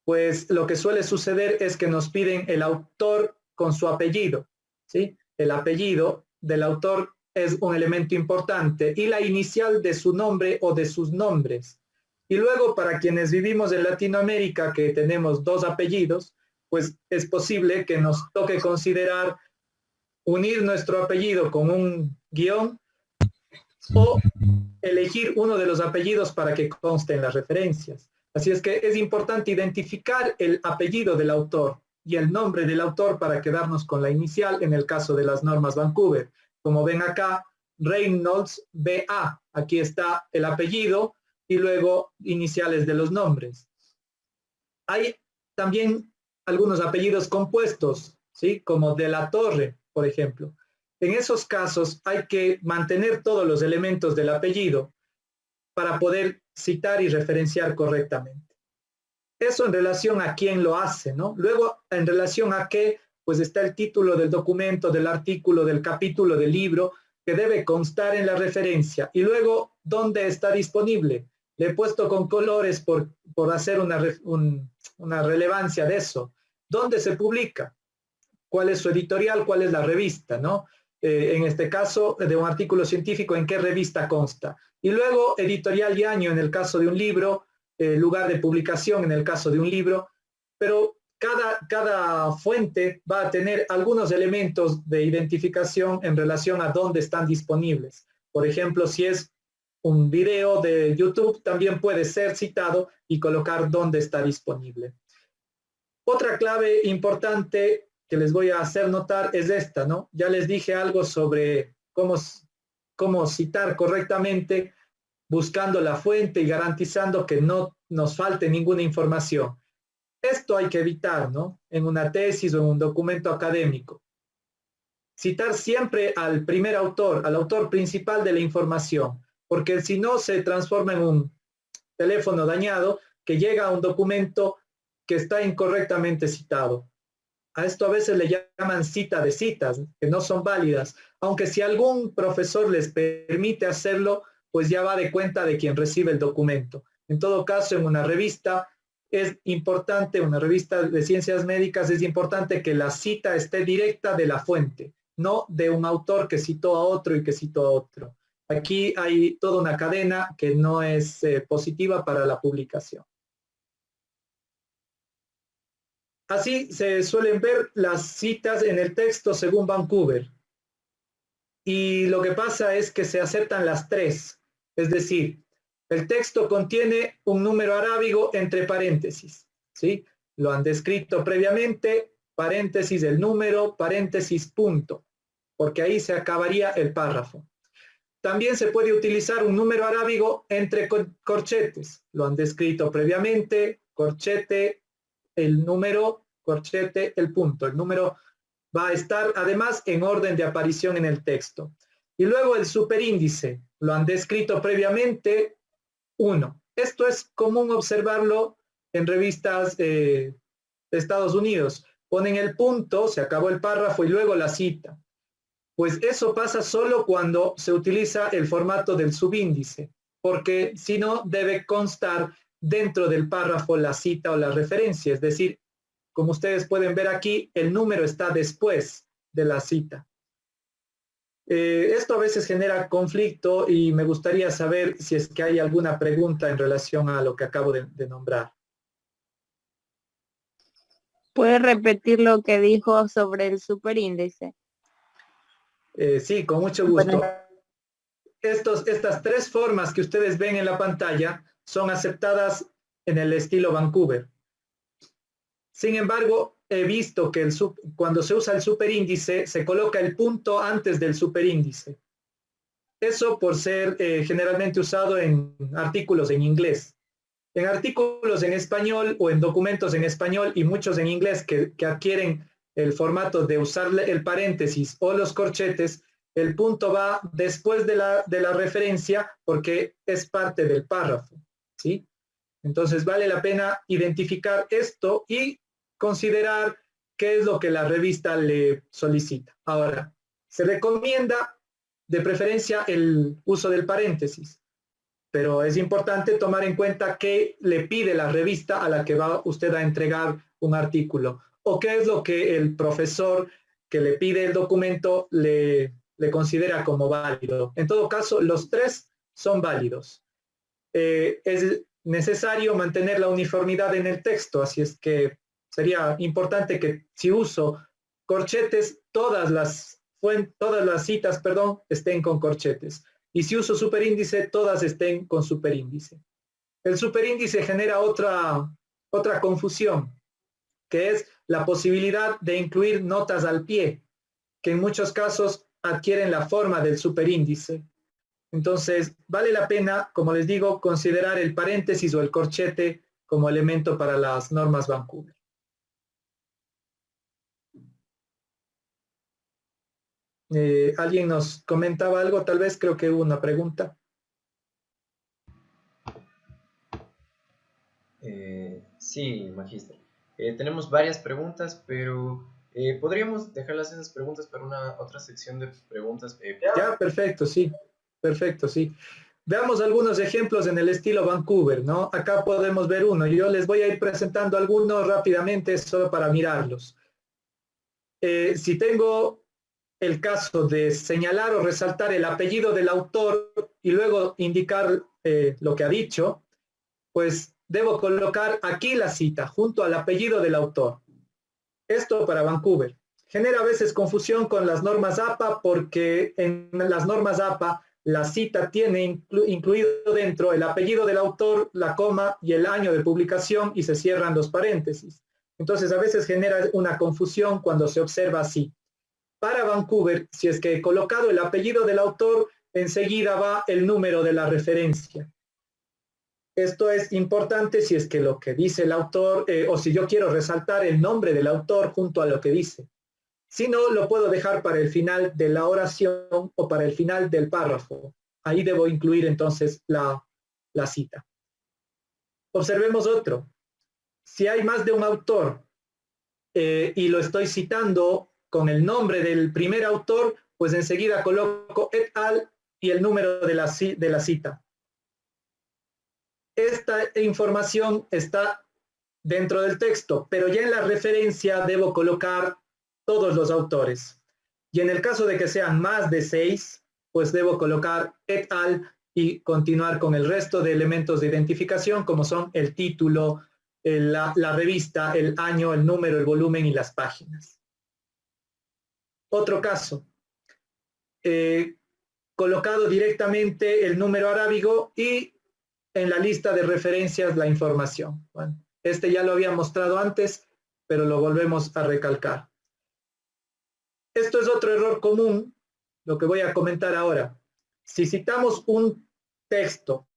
S4: pues lo que suele suceder es que nos piden el autor con su apellido, ¿sí? El apellido del autor es un elemento importante y la inicial de su nombre o de sus nombres. Y luego para quienes vivimos en Latinoamérica que tenemos dos apellidos, pues es posible que nos toque considerar unir nuestro apellido con un guión o elegir uno de los apellidos para que conste en las referencias. Así es que es importante identificar el apellido del autor y el nombre del autor para quedarnos con la inicial en el caso de las normas Vancouver. Como ven acá, Reynolds B.A. Aquí está el apellido y luego iniciales de los nombres. Hay también algunos apellidos compuestos, ¿sí? Como de la Torre, por ejemplo. En esos casos hay que mantener todos los elementos del apellido para poder citar y referenciar correctamente. Eso en relación a quién lo hace, ¿no? Luego, en relación a qué, pues está el título del documento, del artículo, del capítulo, del libro, que debe constar en la referencia. Y luego, ¿dónde está disponible? Le he puesto con colores por hacer una relevancia de eso. ¿Dónde se publica? ¿Cuál es su editorial? ¿Cuál es la revista? ¿No? En este caso, de un artículo científico, ¿en qué revista consta? Y luego, editorial y año en el caso de un libro, lugar de publicación en el caso de un libro, pero cada fuente va a tener algunos elementos de identificación en relación a dónde están disponibles. Por ejemplo, si es un video de YouTube, también puede ser citado y colocar dónde está disponible. Otra clave importante que les voy a hacer notar es esta, ¿no? Ya les dije algo sobre cómo citar correctamente, buscando la fuente y garantizando que no nos falte ninguna información. Esto hay que evitar, ¿no? En una tesis o en un documento académico. Citar siempre al primer autor, al autor principal de la información, porque si no se transforma en un teléfono dañado que llega a un documento que está incorrectamente citado. A esto a veces le llaman cita de citas, que no son válidas, aunque si algún profesor les permite hacerlo, pues ya va de cuenta de quien recibe el documento. En todo caso, en una revista es importante, una revista de ciencias médicas, es importante que la cita esté directa de la fuente, no de un autor que citó a otro y que citó a otro. Aquí hay toda una cadena que no es positiva para la publicación. Así se suelen ver las citas en el texto según Vancouver. Y lo que pasa es que se aceptan las tres. Es decir, el texto contiene un número arábigo entre paréntesis, ¿sí? Lo han descrito previamente, paréntesis el número, paréntesis punto, porque ahí se acabaría el párrafo. También se puede utilizar un número arábigo entre corchetes. Lo han descrito previamente, corchete, el número, corchete, el punto. El número va a estar además en orden de aparición en el texto. Y luego el superíndice. Lo han descrito previamente, 1. Esto es común observarlo en revistas de Estados Unidos. Ponen el punto, se acabó el párrafo y luego la cita. Pues eso pasa solo cuando se utiliza el formato del subíndice, porque si no debe constar dentro del párrafo la cita o la referencia, es decir, como ustedes pueden ver aquí, el número está después de la cita. Esto a veces genera conflicto y me gustaría saber si es que hay alguna pregunta en relación a lo que acabo de nombrar.
S5: ¿Puede repetir lo que dijo sobre el superíndice?
S4: Sí, con mucho gusto. Estas tres formas que ustedes ven en la pantalla son aceptadas en el estilo Vancouver. Sin embargo, he visto que cuando se usa el superíndice, se coloca el punto antes del superíndice. Eso por ser generalmente usado en artículos en inglés. En artículos en español o en documentos en español y muchos en inglés que adquieren el formato de usar el paréntesis o los corchetes, el punto va después de la referencia porque es parte del párrafo, ¿sí? Entonces vale la pena identificar esto y considerar qué es lo que la revista le solicita. Ahora, se recomienda de preferencia el uso del paréntesis, pero es importante tomar en cuenta qué le pide la revista a la que va usted a entregar un artículo o qué es lo que el profesor que le pide el documento le considera como válido. En todo caso, los tres son válidos. Es necesario mantener la uniformidad en el texto, así es que sería importante que si uso corchetes, todas las citas, estén con corchetes. Y si uso superíndice, todas estén con superíndice. El superíndice genera otra confusión, que es la posibilidad de incluir notas al pie, que en muchos casos adquieren la forma del superíndice. Entonces, vale la pena, como les digo, considerar el paréntesis o el corchete como elemento para las normas Vancouver. ¿Alguien nos comentaba algo? Tal vez creo que hubo una pregunta.
S3: Sí, Sí, magíster. Tenemos varias preguntas, pero podríamos dejarlas esas preguntas para una otra sección de preguntas.
S4: Ya, perfecto, sí. Perfecto, sí. Veamos algunos ejemplos en el estilo Vancouver, ¿no? Acá podemos ver uno. Yo les voy a ir presentando algunos rápidamente solo para mirarlos. Si tengo el caso de señalar o resaltar el apellido del autor y luego indicar lo que ha dicho, pues debo colocar aquí la cita junto al apellido del autor. Esto para Vancouver. Genera a veces confusión con las normas APA porque en las normas APA la cita tiene incluido dentro el apellido del autor, la coma y el año de publicación y se cierran los paréntesis. Entonces a veces genera una confusión cuando se observa así. Para Vancouver, si es que he colocado el apellido del autor, enseguida va el número de la referencia. Esto es importante si es que lo que dice el autor, o si yo quiero resaltar el nombre del autor junto a lo que dice. Si no, lo puedo dejar para el final de la oración o para el final del párrafo. Ahí debo incluir entonces la cita. Observemos otro. Si hay más de un autor y lo estoy citando con el nombre del primer autor, pues enseguida coloco et al y el número de la cita. Esta información está dentro del texto, pero ya en la referencia debo colocar todos los autores. Y en el caso de que sean más de 6, pues debo colocar et al y continuar con el resto de elementos de identificación, como son el título, la revista, el año, el número, el volumen y las páginas. Otro caso. Colocado directamente el número arábigo y en la lista de referencias la información. Bueno, este ya lo había mostrado antes, pero lo volvemos a recalcar. Esto es otro error común, lo que voy a comentar ahora. Si citamos un texto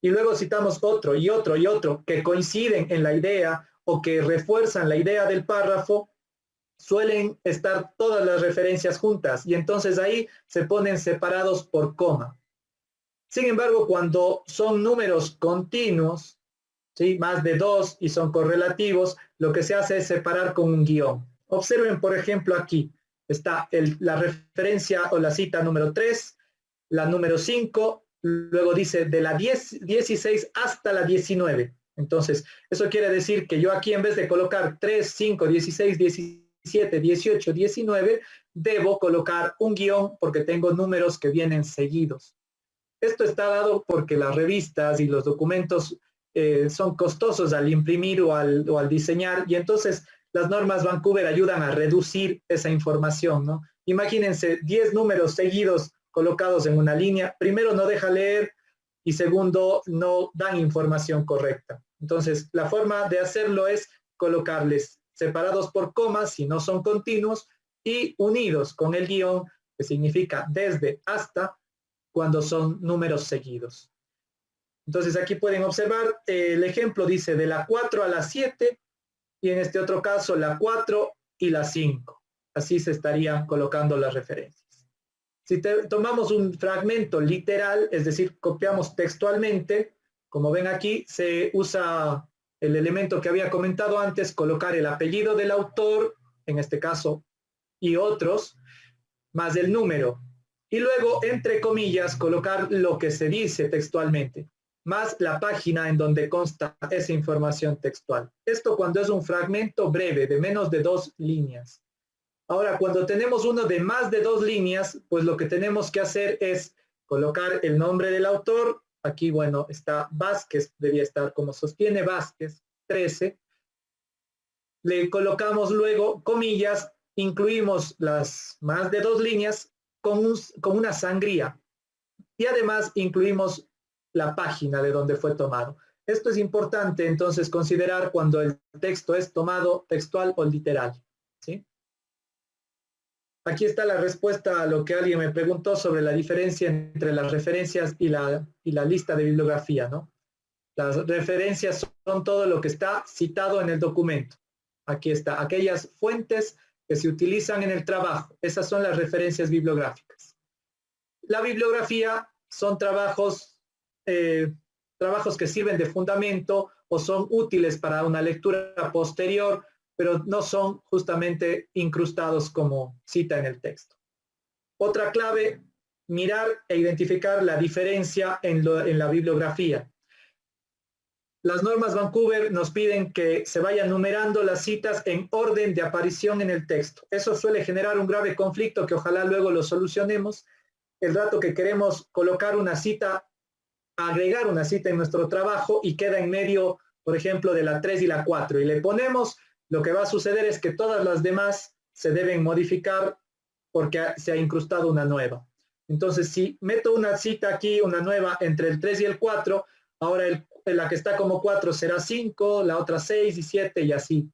S4: y luego citamos otro y otro y otro que coinciden en la idea o que refuerzan la idea del párrafo, suelen estar todas las referencias juntas y entonces ahí se ponen separados por coma. Sin embargo, cuando son números continuos, ¿sí?, más de 2 y son correlativos, lo que se hace es separar con un guión. Observen, por ejemplo, aquí está la referencia o la cita número 3, la número 5, luego dice de la 16 hasta la 19. Entonces, eso quiere decir que yo aquí en vez de colocar 3, 5, 16, 17, 18, 19, debo colocar un guión porque tengo números que vienen seguidos. Esto está dado porque las revistas y los documentos son costosos al imprimir o al diseñar, y entonces las normas Vancouver ayudan a reducir esa información, ¿no? Imagínense 10 números seguidos colocados en una línea. Primero, no deja leer y segundo, no dan información correcta. Entonces, la forma de hacerlo es colocarles separados por comas si no son continuos y unidos con el guión, que significa desde hasta, cuando son números seguidos. Entonces aquí pueden observar, el ejemplo dice de la 4 a la 7 y en este otro caso la 4 y la 5. Así se estarían colocando las referencias. Si tomamos un fragmento literal, es decir, copiamos textualmente, como ven aquí, se usa el elemento que había comentado antes, colocar el apellido del autor, en este caso, y otros, más el número. Y luego, entre comillas, colocar lo que se dice textualmente, más la página en donde consta esa información textual. Esto cuando es un fragmento breve, de menos de 2 líneas. Ahora, cuando tenemos uno de más de 2 líneas, pues lo que tenemos que hacer es colocar el nombre del autor. Aquí, bueno, está Vázquez, debía estar como sostiene Vázquez, 13. Le colocamos luego comillas, incluimos las más de 2 líneas con una sangría. Y además incluimos la página de donde fue tomado. Esto es importante entonces considerar cuando el texto es tomado textual o literal, ¿sí? Aquí está la respuesta a lo que alguien me preguntó sobre la diferencia entre las referencias y la lista de bibliografía, ¿no? Las referencias son todo lo que está citado en el documento. Aquí está, aquellas fuentes que se utilizan en el trabajo. Esas son las referencias bibliográficas. La bibliografía son trabajos trabajos que sirven de fundamento o son útiles para una lectura posterior, pero no son justamente incrustados como cita en el texto. Otra clave, mirar e identificar la diferencia en la bibliografía. Las normas Vancouver nos piden que se vayan numerando las citas en orden de aparición en el texto. Eso suele generar un grave conflicto que ojalá luego lo solucionemos. El rato que queremos colocar una cita, agregar una cita en nuestro trabajo y queda en medio, por ejemplo, de la 3 y la 4 y le ponemos, lo que va a suceder es que todas las demás se deben modificar porque se ha incrustado una nueva. Entonces, si meto una cita aquí, una nueva, entre el 3 y el 4, ahora la que está como 4 será 5, la otra 6 y 7 y así.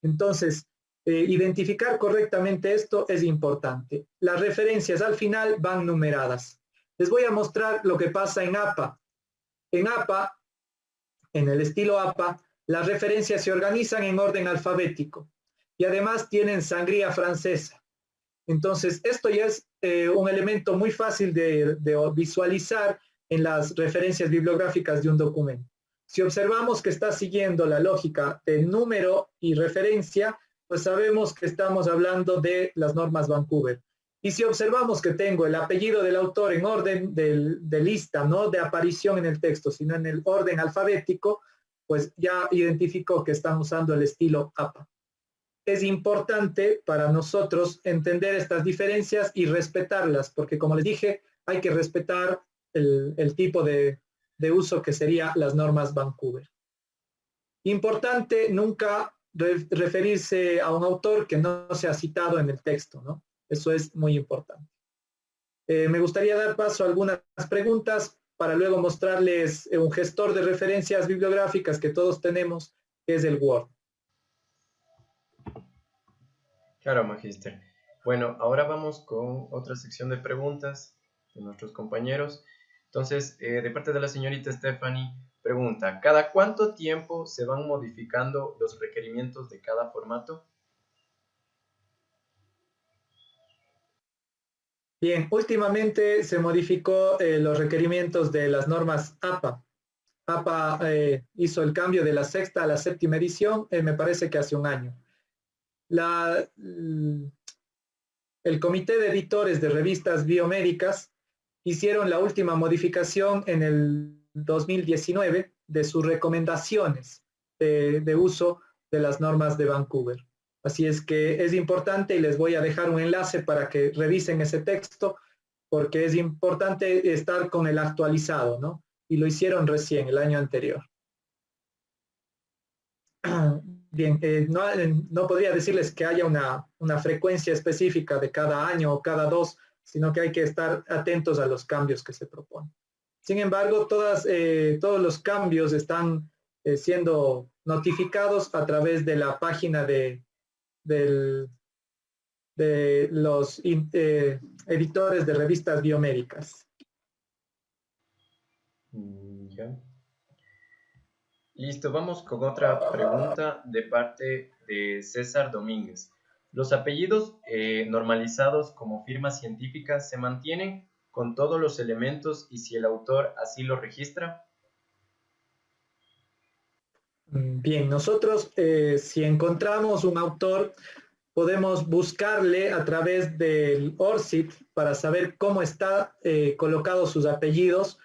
S4: Entonces, identificar correctamente esto es importante. Las referencias al final van numeradas. Les voy a mostrar lo que pasa en APA. En APA, en el estilo APA, las referencias se organizan en orden alfabético y además tienen sangría francesa. Entonces, esto ya es un elemento muy fácil de visualizar en las referencias bibliográficas de un documento. Si observamos que está siguiendo la lógica de número y referencia, pues sabemos que estamos hablando de las normas Vancouver. Y si observamos que tengo el apellido del autor en orden de lista, no de aparición en el texto, sino en el orden alfabético, pues ya identifico que están usando el estilo APA. Es importante para nosotros entender estas diferencias y respetarlas, porque como les dije, hay que respetar el tipo de uso que sería las normas Vancouver. Importante nunca referirse a un autor que no sea citado en el texto, ¿no? Eso es muy importante. Me gustaría dar paso a algunas preguntas para luego mostrarles un gestor de referencias bibliográficas que todos tenemos, que es el Word.
S3: Claro, Magíster. Bueno, ahora vamos con otra sección de preguntas de nuestros compañeros. Entonces, de parte de la señorita Stephanie, pregunta, ¿cada cuánto tiempo se van modificando los requerimientos de cada formato?
S4: Bien, últimamente se modificó los requerimientos de las normas APA. APA hizo el cambio de la 6ª a la 7ª edición, me parece que hace un año. El Comité de Editores de Revistas Biomédicas hicieron la última modificación en el 2019 de sus recomendaciones de uso de las normas de Vancouver. Así es que es importante y les voy a dejar un enlace para que revisen ese texto porque es importante estar con el actualizado, ¿no? Y lo hicieron recién, el año anterior. Bien, no podría decirles que haya una frecuencia específica de cada año o cada 2, sino que hay que estar atentos a los cambios que se proponen. Sin embargo, todos los cambios están siendo notificados a través de la página de los editores de revistas biomédicas.
S3: Ya. Listo, vamos con otra pregunta de parte de César Domínguez. ¿Los apellidos normalizados como firmas científicas se mantienen con todos los elementos y si el autor así lo registra?
S4: Bien, nosotros si encontramos un autor, podemos buscarle a través del ORCID para saber cómo está colocados sus apellidos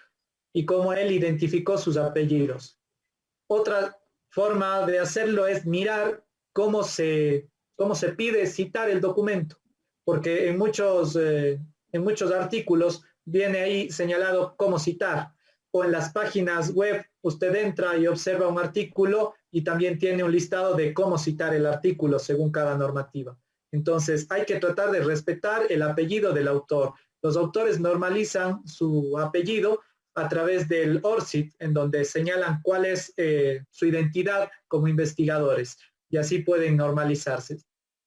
S4: y cómo él identificó sus apellidos. Otra forma de hacerlo es mirar cómo se pide citar el documento, porque en muchos artículos viene ahí señalado cómo citar, o en las páginas web usted entra y observa un artículo y también tiene un listado de cómo citar el artículo según cada normativa. Entonces hay que tratar de respetar el apellido del autor. Los autores normalizan su apellido a través del ORCID, en donde señalan cuál es su identidad como investigadores, y así pueden normalizarse.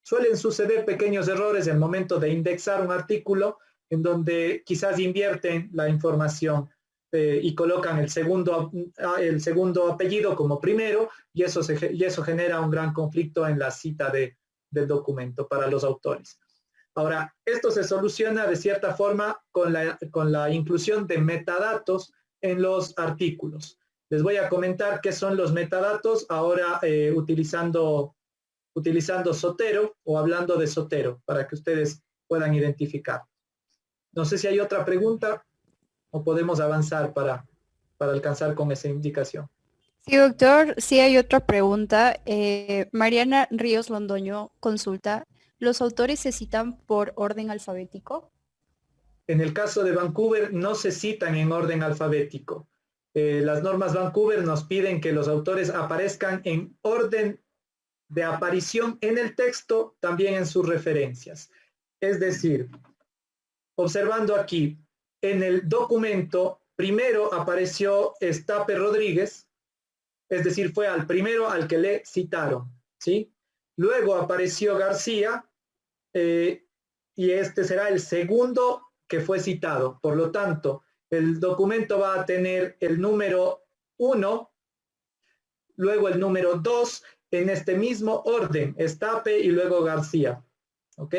S4: Suelen suceder pequeños errores en el momento de indexar un artículo, en donde quizás invierten la información y colocan el segundo apellido como primero, y eso genera un gran conflicto en la cita del documento para los autores. Ahora, esto se soluciona de cierta forma con la inclusión de metadatos en los artículos. Les voy a comentar qué son los metadatos ahora utilizando Zotero o hablando de Zotero para que ustedes puedan identificar. No sé si hay otra pregunta o podemos avanzar para alcanzar con esa indicación.
S2: Sí, doctor, sí hay otra pregunta. Mariana Ríos Londoño consulta, ¿los autores se citan por orden alfabético?
S4: En el caso de Vancouver no se citan en orden alfabético. Las normas Vancouver nos piden que los autores aparezcan en orden de aparición en el texto, también en sus referencias. Es decir, observando aquí, en el documento primero apareció Estape Rodríguez, es decir, fue al primero al que le citaron, ¿sí? Luego apareció García, y este será el segundo que fue citado. Por lo tanto, el documento va a tener el número 1, luego el número 2, en este mismo orden, Estape y luego García. ¿Ok?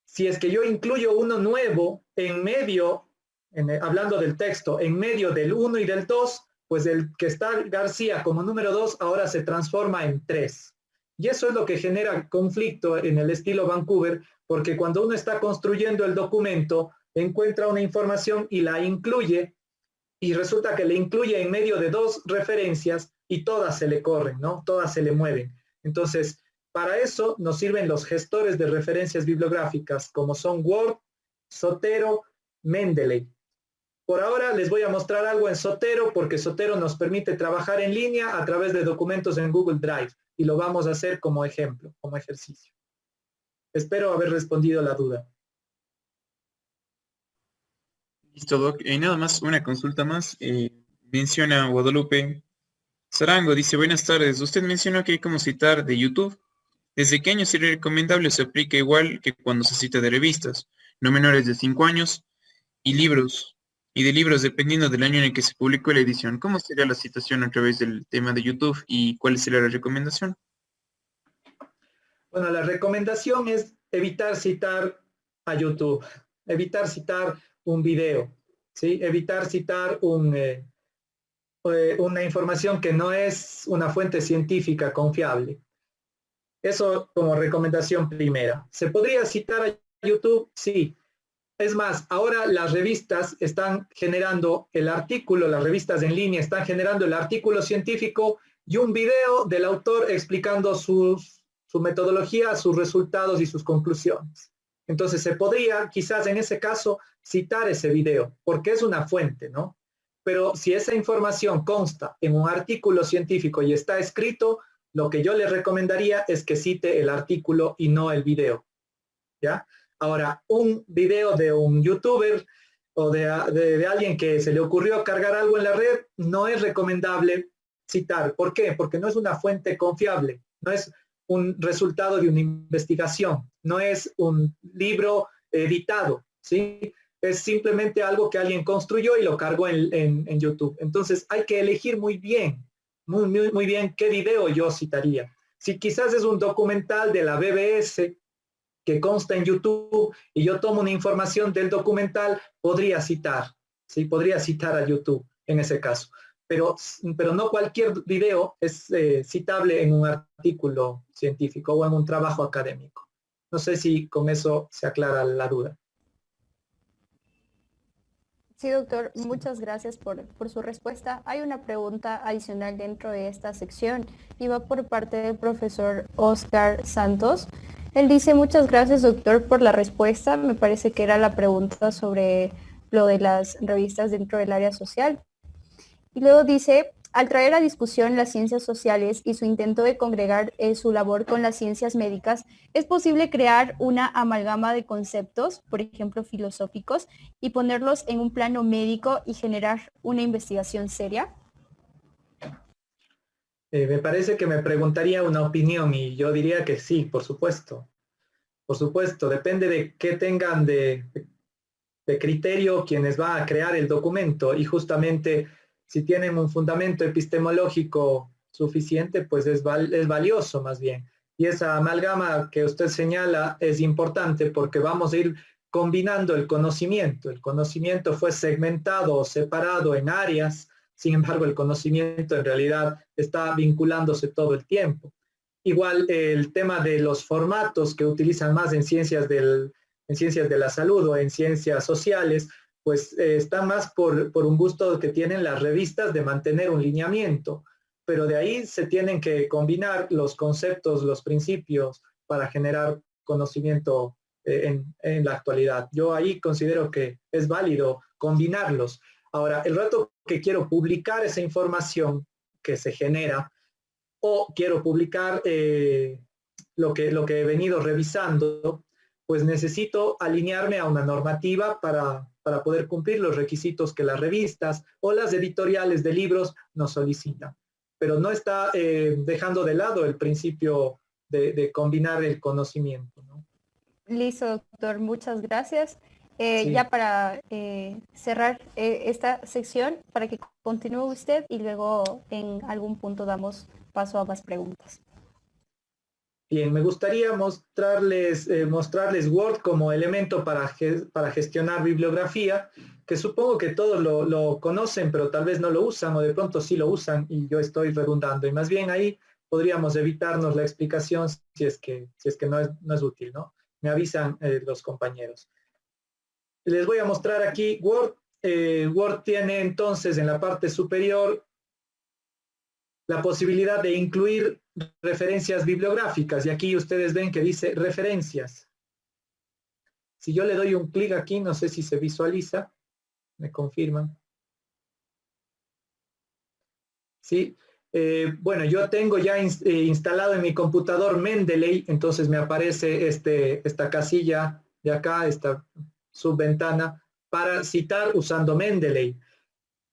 S4: Si es que yo incluyo uno nuevo en medio, hablando del texto, en medio del 1 y del 2, pues el que está García como número 2 ahora se transforma en 3. Y eso es lo que genera conflicto en el estilo Vancouver, porque cuando uno está construyendo el documento, encuentra una información y la incluye, y resulta que le incluye en medio de 2 referencias y todas se le corren, ¿no? Todas se le mueven. Entonces, para eso nos sirven los gestores de referencias bibliográficas, como son Word, Zotero, Mendeley. Por ahora les voy a mostrar algo en Zotero, porque Zotero nos permite trabajar en línea a través de documentos en Google Drive, y lo vamos a hacer como ejemplo, como ejercicio. Espero haber respondido la duda.
S1: Listo, Doc. Nada más, una consulta más. Menciona Guadalupe Zarango, dice, buenas tardes. Usted mencionó que hay como citar de YouTube. ¿Desde qué año sería recomendable? Se aplica igual que cuando se cita de revistas, no menores de 5 años, y libros, y de libros dependiendo del año en el que se publicó la edición. ¿Cómo sería la citación a través del tema de YouTube y cuál sería la recomendación?
S4: Bueno, la recomendación es evitar citar a YouTube, evitar citar un video, ¿sí? Evitar citar una información que no es una fuente científica confiable. Eso como recomendación primera. ¿Se podría citar a YouTube? Sí. Es más, ahora las revistas están generando el artículo, las revistas en línea están generando el artículo científico y un video del autor explicando su metodología, sus resultados y sus conclusiones. Entonces se podría quizás en ese caso citar ese video, porque es una fuente, ¿no? Pero si esa información consta en un artículo científico y está escrito, lo que yo le recomendaría es que cite el artículo y no el video, ¿ya? Ahora, un video de un youtuber o de alguien que se le ocurrió cargar algo en la red, no es recomendable citar. ¿Por qué? Porque no es una fuente confiable, no es un resultado de una investigación, no es un libro editado, ¿sí? Es simplemente algo que alguien construyó y lo cargó en YouTube. Entonces hay que elegir muy bien, muy bien qué video yo citaría. Si quizás es un documental de la BBC que consta en YouTube y yo tomo una información del documental, podría citar, ¿sí? Podría citar a YouTube en ese caso. Pero no cualquier video es citable en un artículo científico o en un trabajo académico. No sé si con eso se aclara la duda.
S2: Sí, doctor, muchas gracias por su respuesta. Hay una pregunta adicional dentro de esta sección y va por parte del profesor Oscar Santos. Él dice, muchas gracias, doctor, por la respuesta. Me parece que era la pregunta sobre lo de las revistas dentro del área social. Y luego dice, al traer a discusión las ciencias sociales y su intento de congregar su labor con las ciencias médicas, ¿es posible crear una amalgama de conceptos, por ejemplo, filosóficos, y ponerlos en un plano médico y generar una investigación seria?
S4: Me parece que me preguntaría una opinión y yo diría que sí, por supuesto. Por supuesto, depende de qué tengan de criterio quienes van a crear el documento y justamente si tienen un fundamento epistemológico suficiente, pues es valioso más bien. Y esa amalgama que usted señala es importante porque vamos a ir combinando el conocimiento. El conocimiento fue segmentado o separado en áreas, Sin embargo, el conocimiento en realidad está vinculándose todo el tiempo. Igual el tema de los formatos que utilizan más en ciencias de la salud o en ciencias sociales, pues está más por un gusto que tienen las revistas de mantener un lineamiento, pero de ahí se tienen que combinar los conceptos, los principios para generar conocimiento en la actualidad. Yo ahí considero que es válido combinarlos. Ahora, el rato que quiero publicar esa información que se genera o quiero publicar lo que he venido revisando, pues necesito alinearme a una normativa para poder cumplir los requisitos que las revistas o las editoriales de libros nos solicitan. Pero no está dejando de lado el principio de combinar el conocimiento, ¿no?
S2: Listo, doctor, muchas gracias.
S4: Sí.
S2: Ya para cerrar esta sección, para que continúe usted y luego en algún punto damos paso a más preguntas.
S4: Bien, me gustaría mostrarles Word como elemento para gestionar bibliografía, que supongo que todos lo conocen, pero tal vez no lo usan o de pronto sí lo usan y yo estoy redundando. Y más bien ahí podríamos evitarnos la explicación si es que no es útil, ¿no? Me avisan los compañeros. Les voy a mostrar aquí Word. Word tiene entonces en la parte superior la posibilidad de incluir referencias bibliográficas y aquí ustedes ven que dice referencias. Si yo le doy un clic aquí, no sé si se visualiza, me confirman. Sí, bueno, yo tengo ya instalado en mi computador Mendeley, entonces me aparece esta casilla de acá, esta subventana, para citar usando Mendeley.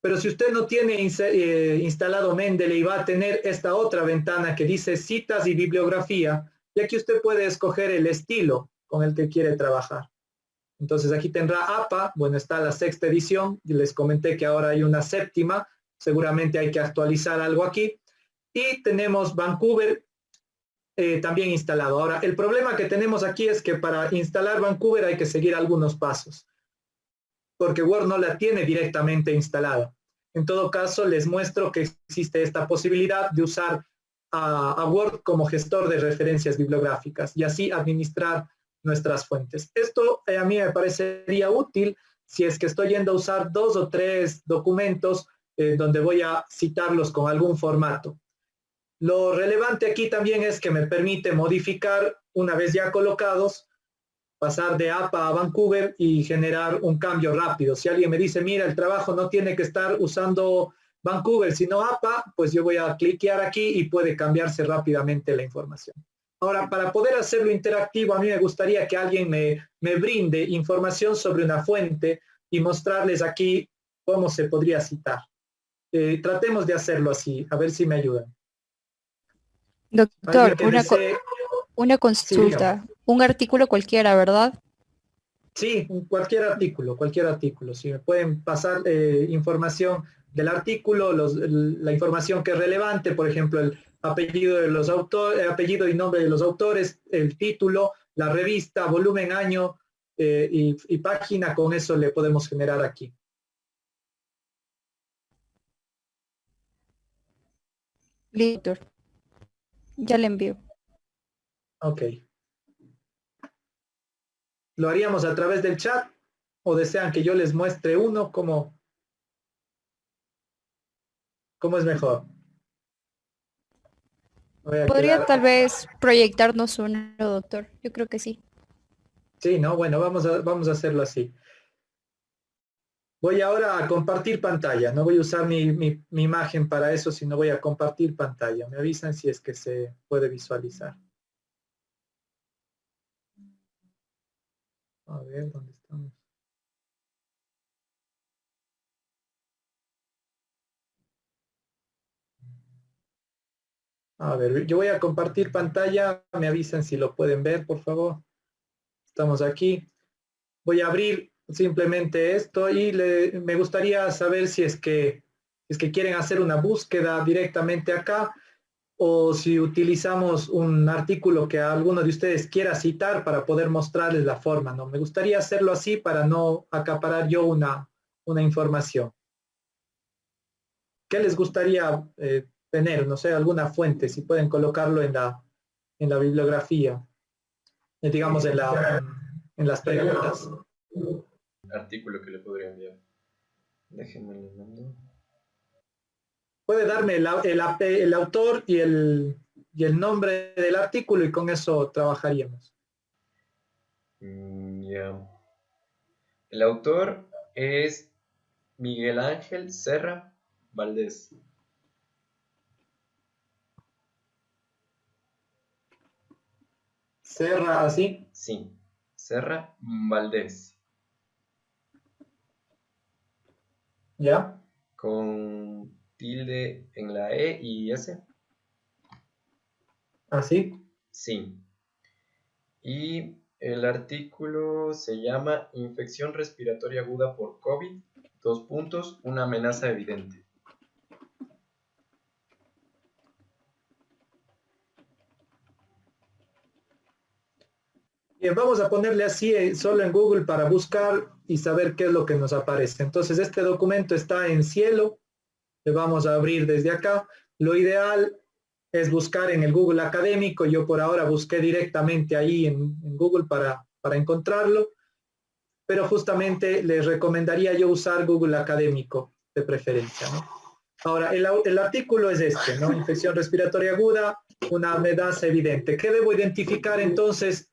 S4: Pero si usted no tiene instalado Mendeley, va a tener esta otra ventana que dice citas y bibliografía, y aquí usted puede escoger el estilo con el que quiere trabajar. Entonces aquí tendrá APA, bueno, está la 6ª edición, y les comenté que ahora hay una 7ª, seguramente hay que actualizar algo aquí, y tenemos Vancouver también instalado. Ahora, el problema que tenemos aquí es que para instalar Vancouver hay que seguir algunos pasos, porque Word no la tiene directamente instalada. En todo caso, les muestro que existe esta posibilidad de usar a Word como gestor de referencias bibliográficas y así administrar nuestras fuentes. Esto a mí me parecería útil si es que estoy yendo a usar 2 o 3 documentos donde voy a citarlos con algún formato. Lo relevante aquí también es que me permite modificar una vez ya colocados, pasar de APA a Vancouver y generar un cambio rápido. Si alguien me dice, mira, el trabajo no tiene que estar usando Vancouver, sino APA, pues yo voy a cliquear aquí y puede cambiarse rápidamente la información. Ahora, para poder hacerlo interactivo, a mí me gustaría que alguien me brinde información sobre una fuente y mostrarles aquí cómo se podría citar. Tratemos de hacerlo así, a ver si me ayudan.
S2: Doctor, una
S4: Sí,
S2: consulta. Un artículo cualquiera, ¿verdad?
S4: Sí, cualquier artículo. Si me pueden pasar información del artículo, la información que es relevante, por ejemplo, el apellido de los autores, apellido y nombre de los autores, el título, la revista, volumen, año y página, con eso le podemos generar aquí.
S2: Listo. Ya le envío.
S4: Ok. ¿Lo haríamos a través del chat o desean que yo les muestre uno? ¿Cómo es mejor?
S2: ¿Podría tal vez proyectarnos uno, doctor? Yo creo que sí.
S4: Sí, ¿no? Bueno, vamos a hacerlo así. Voy ahora a compartir pantalla. No voy a usar mi imagen para eso, sino voy a compartir pantalla. Me avisan si es que se puede visualizar. A ver, ¿dónde estamos? A ver, yo voy a compartir pantalla. Me avisan si lo pueden ver, por favor. Estamos aquí. Voy a abrir simplemente esto y me gustaría saber si es que quieren hacer una búsqueda directamente acá o si utilizamos un artículo que alguno de ustedes quiera citar para poder mostrarles la forma, ¿no? Me gustaría hacerlo así para no acaparar yo una información. ¿qué les gustaría tener? No sé, alguna fuente, si pueden colocarlo en la bibliografía, digamos en las preguntas.
S3: Artículo que le podría enviar. Déjenme le mando.
S4: Puede darme el autor y el nombre del artículo y con eso trabajaríamos.
S3: Ya. El autor es Miguel Ángel Serra Valdés.
S4: Serra, así.
S3: Sí, Serra Valdés.
S4: ¿Ya?
S3: Con tilde en la E y S.
S4: Así.
S3: Sí. Y el artículo se llama Infección respiratoria aguda por COVID, una amenaza evidente.
S4: Bien, vamos a ponerle así solo en Google para buscar y saber qué es lo que nos aparece. Entonces, este documento está en cielo. Le vamos a abrir desde acá. Lo ideal es buscar en el Google académico. Yo por ahora busqué directamente ahí en Google para encontrarlo. Pero justamente les recomendaría yo usar Google académico de preferencia, ¿no? Ahora, el artículo es este, ¿no? Infección respiratoria aguda, una amenaza evidente. ¿Qué debo identificar entonces?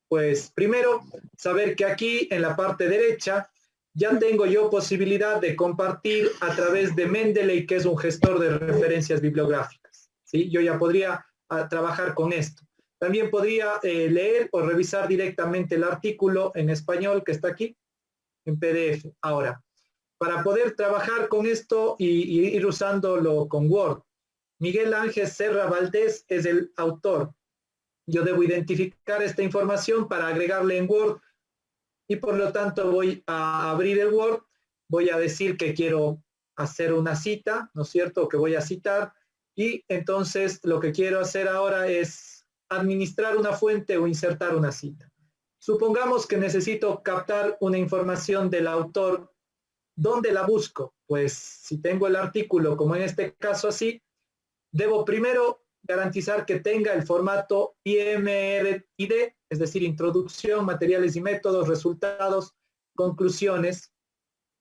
S4: Pues primero, saber que aquí en la parte derecha ya tengo yo posibilidad de compartir a través de Mendeley, que es un gestor de referencias bibliográficas, ¿sí? Yo ya podría trabajar con esto. También podría leer o revisar directamente el artículo en español que está aquí, en PDF. Ahora, para poder trabajar con esto y ir usándolo con Word, Miguel Ángel Serra Valdés es el autor. Yo debo identificar esta información para agregarle en Word y por lo tanto voy a abrir el Word, voy a decir que quiero hacer una cita, ¿no es cierto?, que voy a citar y entonces lo que quiero hacer ahora es administrar una fuente o insertar una cita. Supongamos que necesito captar una información del autor. ¿Dónde la busco? Pues si tengo el artículo, como en este caso así, debo primero garantizar que tenga el formato IMRID, es decir, introducción, materiales y métodos, resultados, conclusiones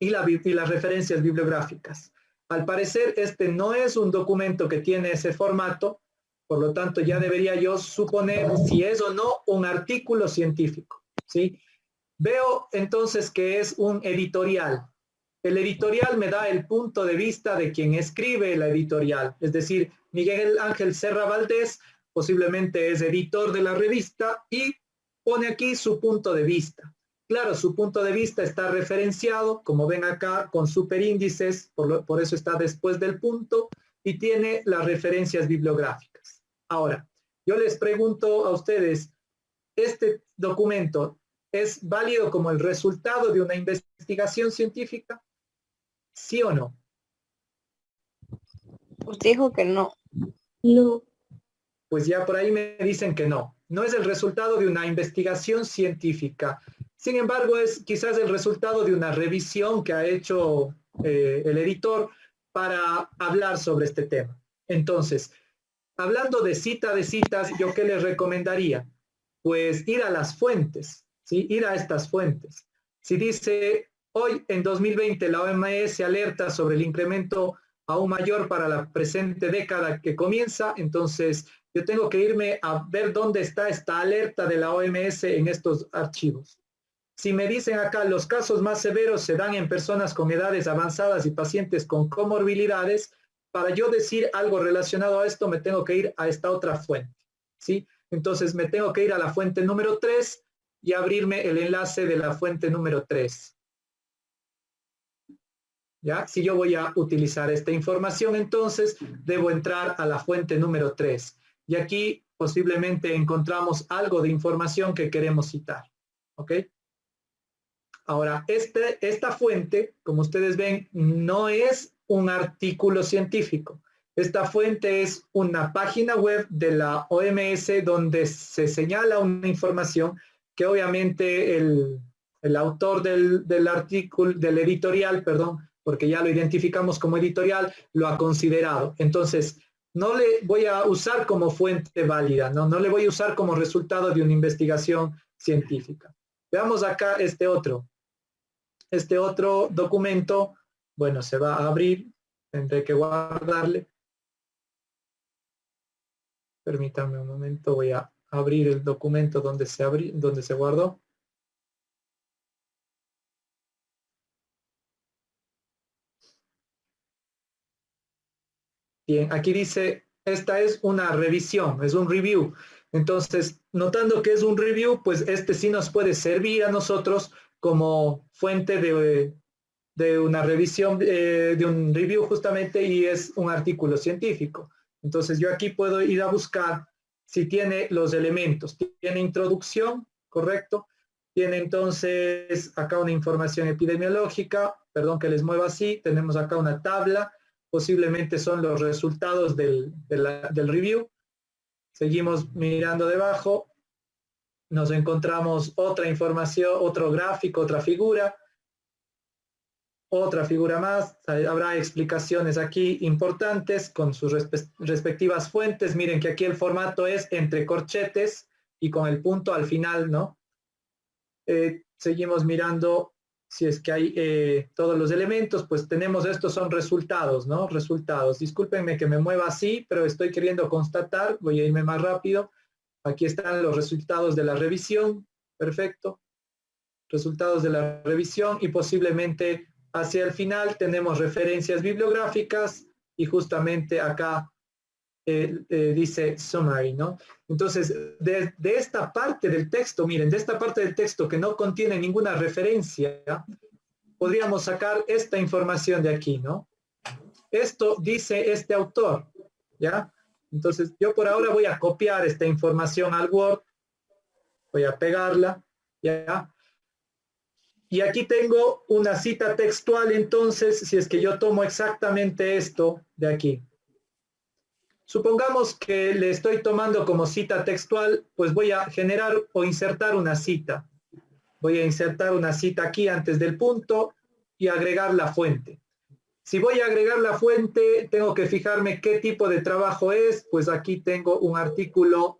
S4: y las referencias bibliográficas. Al parecer, este no es un documento que tiene ese formato, por lo tanto, ya debería yo suponer si es o no un artículo científico, ¿sí? Veo entonces que es un editorial. El editorial me da el punto de vista de quien escribe la editorial, es decir, Miguel Ángel Serra Valdés posiblemente es editor de la revista y pone aquí su punto de vista. Claro, su punto de vista está referenciado, como ven acá, con superíndices, por eso está después del punto, y tiene las referencias bibliográficas. Ahora, yo les pregunto a ustedes, ¿este documento es válido como el resultado de una investigación científica? ¿Sí o no?
S5: Usted dijo que no.
S2: No.
S4: Pues ya por ahí me dicen que no. No es el resultado de una investigación científica. Sin embargo, es quizás el resultado de una revisión que ha hecho el editor para hablar sobre este tema. Entonces, hablando de citas, ¿yo qué les recomendaría? Pues ir a las fuentes, ¿sí? Ir a estas fuentes. Si dice, hoy en 2020 la OMS alerta sobre el incremento aún mayor para la presente década que comienza, entonces yo tengo que irme a ver dónde está esta alerta de la OMS en estos archivos. Si me dicen acá, los casos más severos se dan en personas con edades avanzadas y pacientes con comorbilidades, para yo decir algo relacionado a esto, me tengo que ir a esta otra fuente, ¿sí? Entonces me tengo que ir a la fuente número 3 y abrirme el enlace de la fuente número 3. ¿Ya? Si yo voy a utilizar esta información, entonces debo entrar a la fuente número 3. Y aquí posiblemente encontramos algo de información que queremos citar. ¿Ok? Ahora, esta fuente, como ustedes ven, no es un artículo científico. Esta fuente es una página web de la OMS donde se señala una información que obviamente el autor del artículo, del editorial, perdón, porque ya lo identificamos como editorial, lo ha considerado. Entonces, no le voy a usar como fuente válida, no le voy a usar como resultado de una investigación científica. Veamos acá este otro documento. Bueno, se va a abrir, tendré que guardarle. Permítanme un momento, voy a abrir el documento donde se guardó. Bien, aquí dice, esta es una revisión, es un review. Entonces, notando que es un review, pues este sí nos puede servir a nosotros como fuente de una revisión, de un review justamente, y es un artículo científico. Entonces yo aquí puedo ir a buscar si tiene los elementos. Tiene introducción, ¿correcto? Tiene entonces acá una información epidemiológica, perdón que les mueva así, tenemos acá una tabla, posiblemente son los resultados del review. Seguimos mirando debajo, nos encontramos otra información, otro gráfico, otra figura más. Habrá explicaciones aquí importantes con sus respectivas fuentes. Miren que aquí el formato es entre corchetes y con el punto al final, ¿no? Seguimos mirando si es que hay todos los elementos, pues tenemos, estos son resultados, ¿no? Resultados. Discúlpenme que me mueva así, pero estoy queriendo constatar, voy a irme más rápido. Aquí están los resultados de la revisión, perfecto. Resultados de la revisión, y posiblemente hacia el final tenemos referencias bibliográficas, y justamente acá dice summary, ¿no? Entonces, de esta parte del texto, miren, de esta parte del texto que no contiene ninguna referencia, podríamos sacar esta información de aquí, ¿no? Esto dice este autor, ¿ya? Entonces, yo por ahora voy a copiar esta información al Word, voy a pegarla, ¿ya? Y aquí tengo una cita textual, entonces, si es que yo tomo exactamente esto de aquí. Supongamos que le estoy tomando como cita textual, pues voy a generar o insertar una cita. Voy a insertar una cita aquí antes del punto y agregar la fuente. Si voy a agregar la fuente, tengo que fijarme qué tipo de trabajo es. Pues aquí tengo un artículo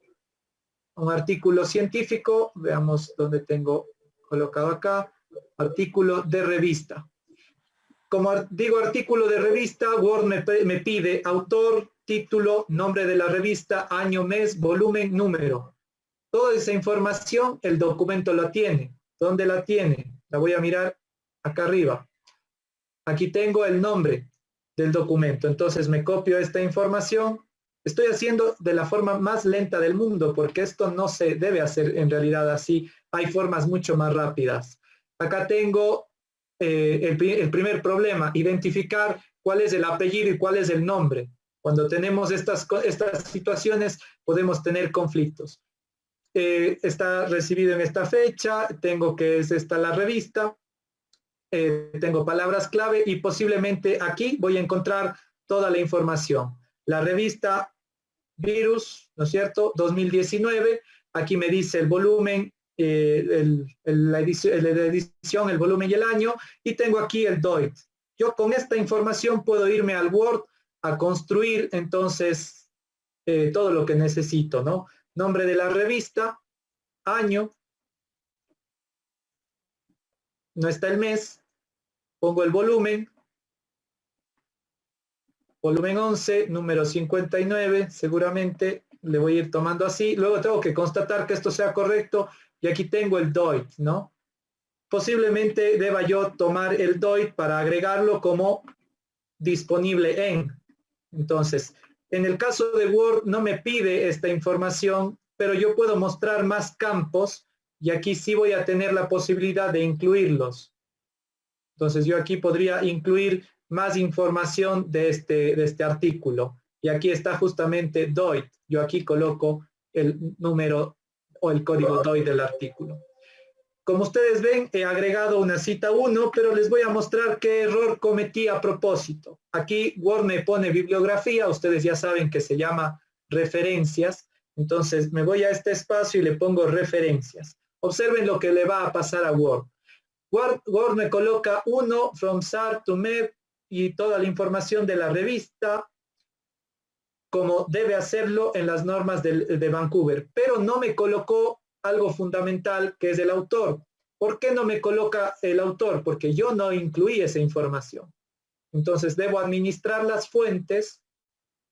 S4: científico. Veamos dónde tengo colocado acá. Artículo de revista. Como digo artículo de revista, Word me pide autor, título, nombre de la revista, año, mes, volumen, número. Toda esa información el documento la tiene. ¿Dónde la tiene? La voy a mirar acá arriba. Aquí tengo el nombre del documento. Entonces me copio esta información. Estoy haciendo de la forma más lenta del mundo, porque esto no se debe hacer en realidad así. Hay formas mucho más rápidas. Acá tengo el primer problema, identificar cuál es el apellido y cuál es el nombre. Cuando tenemos estas situaciones, podemos tener conflictos. Está recibido en esta fecha, tengo que es esta la revista, tengo palabras clave, y posiblemente aquí voy a encontrar toda la información. La revista Virus, ¿no es cierto? 2019, aquí me dice el volumen, la edición, el volumen y el año, y tengo aquí el DOIT. Yo con esta información puedo irme al Word a construir entonces todo lo que necesito, ¿no? Nombre de la revista, año, no está el mes, pongo el volumen 11, número 59, seguramente le voy a ir tomando así. Luego tengo que constatar que esto sea correcto, y aquí tengo el DOIT, ¿no? Posiblemente deba yo tomar el DOIT para agregarlo como disponible en. Entonces, en el caso de Word no me pide esta información, pero yo puedo mostrar más campos, y aquí sí voy a tener la posibilidad de incluirlos. Entonces yo aquí podría incluir más información de este artículo. Y aquí está justamente DOIT. Yo aquí coloco el número o el código DOIT del artículo. Como ustedes ven, he agregado una cita 1, pero les voy a mostrar qué error cometí a propósito. Aquí Word me pone bibliografía, ustedes ya saben que se llama referencias. Entonces me voy a este espacio y le pongo referencias. Observen lo que le va a pasar a Word. Word me coloca 1, from start to MEP, y toda la información de la revista, como debe hacerlo en las normas de Vancouver, pero no me colocó algo fundamental, que es el autor. ¿Por qué no me coloca el autor? Porque yo no incluí esa información. Entonces debo administrar las fuentes,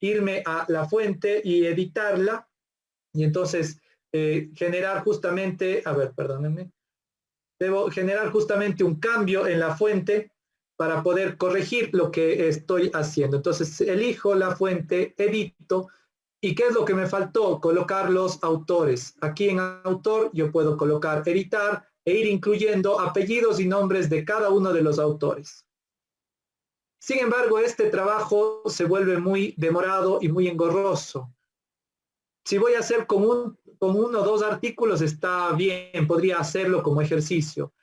S4: irme a la fuente y editarla, y entonces generar justamente, a ver, perdónenme, debo generar justamente un cambio en la fuente para poder corregir lo que estoy haciendo. Entonces elijo la fuente, edito, ¿y qué es lo que me faltó? Colocar los autores. Aquí en autor yo puedo colocar editar e ir incluyendo apellidos y nombres de cada uno de los autores. Sin embargo, este trabajo se vuelve muy demorado y muy engorroso. Si voy a hacer con uno o dos artículos está bien, podría hacerlo como ejercicio,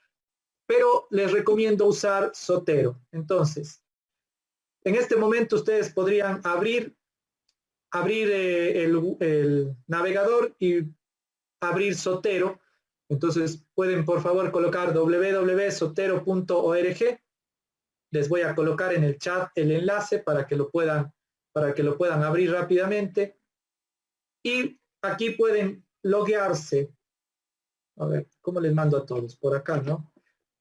S4: pero les recomiendo usar Zotero. Entonces, en este momento ustedes podrían abrir el navegador y abrir Zotero. Entonces pueden por favor colocar www.zotero.org. Les voy a colocar en el chat el enlace para que lo puedan abrir rápidamente. Y aquí pueden loguearse. A ver, ¿cómo les mando a todos? Por acá, ¿no?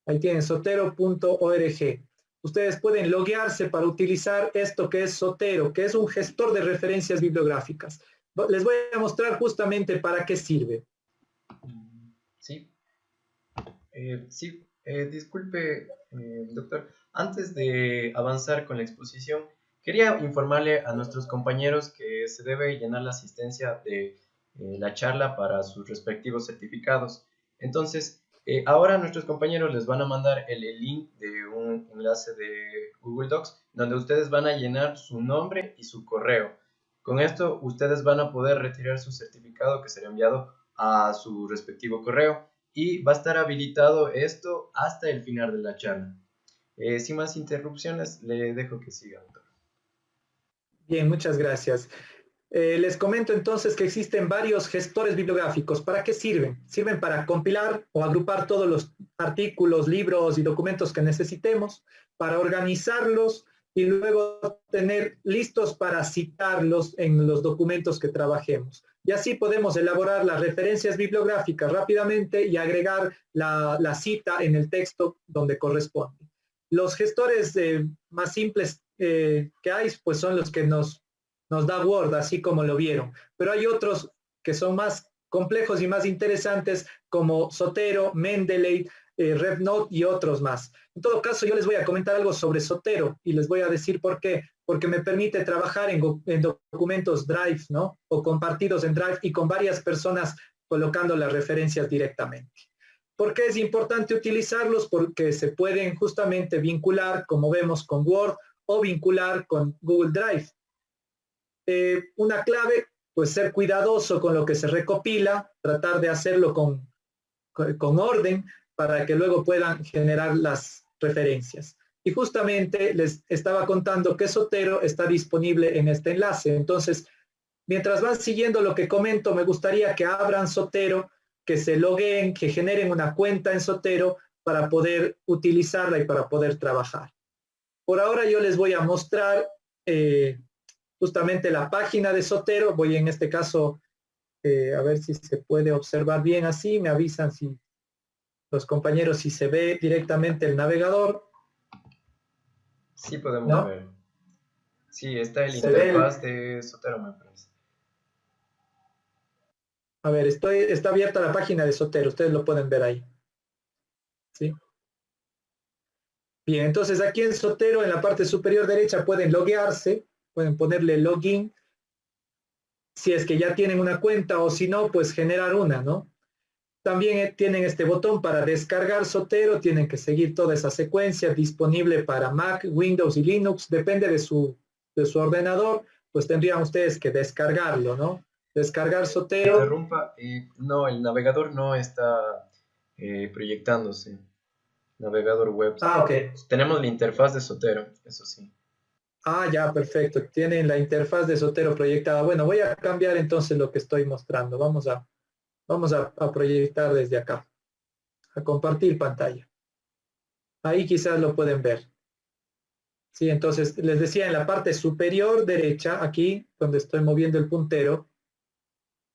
S4: Ahí tienen zotero.org. Ustedes pueden loguearse para utilizar esto que es Zotero, que es un gestor de referencias bibliográficas. Les voy a mostrar justamente para qué sirve.
S3: Sí, disculpe, doctor. Antes de avanzar con la exposición, quería informarle a nuestros compañeros que se debe llenar la asistencia de la charla para sus respectivos certificados. Entonces, ahora nuestros compañeros les van a mandar el link de un enlace de Google Docs donde ustedes van a llenar su nombre y su correo. Con esto, ustedes van a poder retirar su certificado que será enviado a su respectivo correo y va a estar habilitado esto hasta el final de la charla. Sin más interrupciones, le dejo que siga, doctor.
S4: Bien, muchas gracias. Les comento entonces que existen varios gestores bibliográficos. ¿Para qué sirven? Sirven para compilar o agrupar todos los artículos, libros y documentos que necesitemos, para organizarlos y luego tener listos para citarlos en los documentos que trabajemos. Y así podemos elaborar las referencias bibliográficas rápidamente y agregar la cita en el texto donde corresponde. Los gestores más simples que hay, pues son los que nos da Word, así como lo vieron. Pero hay otros que son más complejos y más interesantes, como Zotero, Mendeley, RevNote y otros más. En todo caso, yo les voy a comentar algo sobre Zotero y les voy a decir por qué. Porque me permite trabajar en documentos Drive, ¿no? O compartidos en Drive y con varias personas colocando las referencias directamente. ¿Por qué es importante utilizarlos? Porque se pueden justamente vincular, como vemos, con Word o vincular con Google Drive. Una clave, pues ser cuidadoso con lo que se recopila, tratar de hacerlo con orden para que luego puedan generar las referencias. Y justamente les estaba contando que Zotero está disponible en este enlace. Entonces, mientras van siguiendo lo que comento, me gustaría que abran Zotero, que se logueen, que generen una cuenta en Zotero para poder utilizarla y para poder trabajar. Por ahora yo les voy a mostrar justamente la página de Zotero. Voy en este caso a ver si se puede observar bien así. Me avisan si los compañeros si se ve directamente el navegador.
S3: Sí podemos
S4: ¿No?
S3: ver. Sí, está el interfaz de Zotero, me parece.
S4: A ver, está abierta la página de Zotero. Ustedes lo pueden ver ahí. ¿Sí? Bien, entonces aquí en Zotero, en la parte superior derecha, pueden loguearse, pueden ponerle login, si es que ya tienen una cuenta, o si no, pues generar una, ¿no? También tienen este botón para descargar Zotero, tienen que seguir toda esa secuencia, disponible para Mac, Windows y Linux, depende de su ordenador, pues tendrían ustedes que descargarlo, ¿no? Descargar Zotero.
S3: Interrumpa, no, el navegador no está proyectándose. Navegador web.
S4: Ah, ok.
S3: Tenemos la interfaz de Zotero, eso sí.
S4: Ah, ya, perfecto. Tienen la interfaz de Zotero proyectada. Bueno, voy a cambiar entonces lo que estoy mostrando. Vamos a proyectar desde acá. A compartir pantalla. Ahí quizás lo pueden ver. Sí, entonces les decía en la parte superior derecha, aquí donde estoy moviendo el puntero,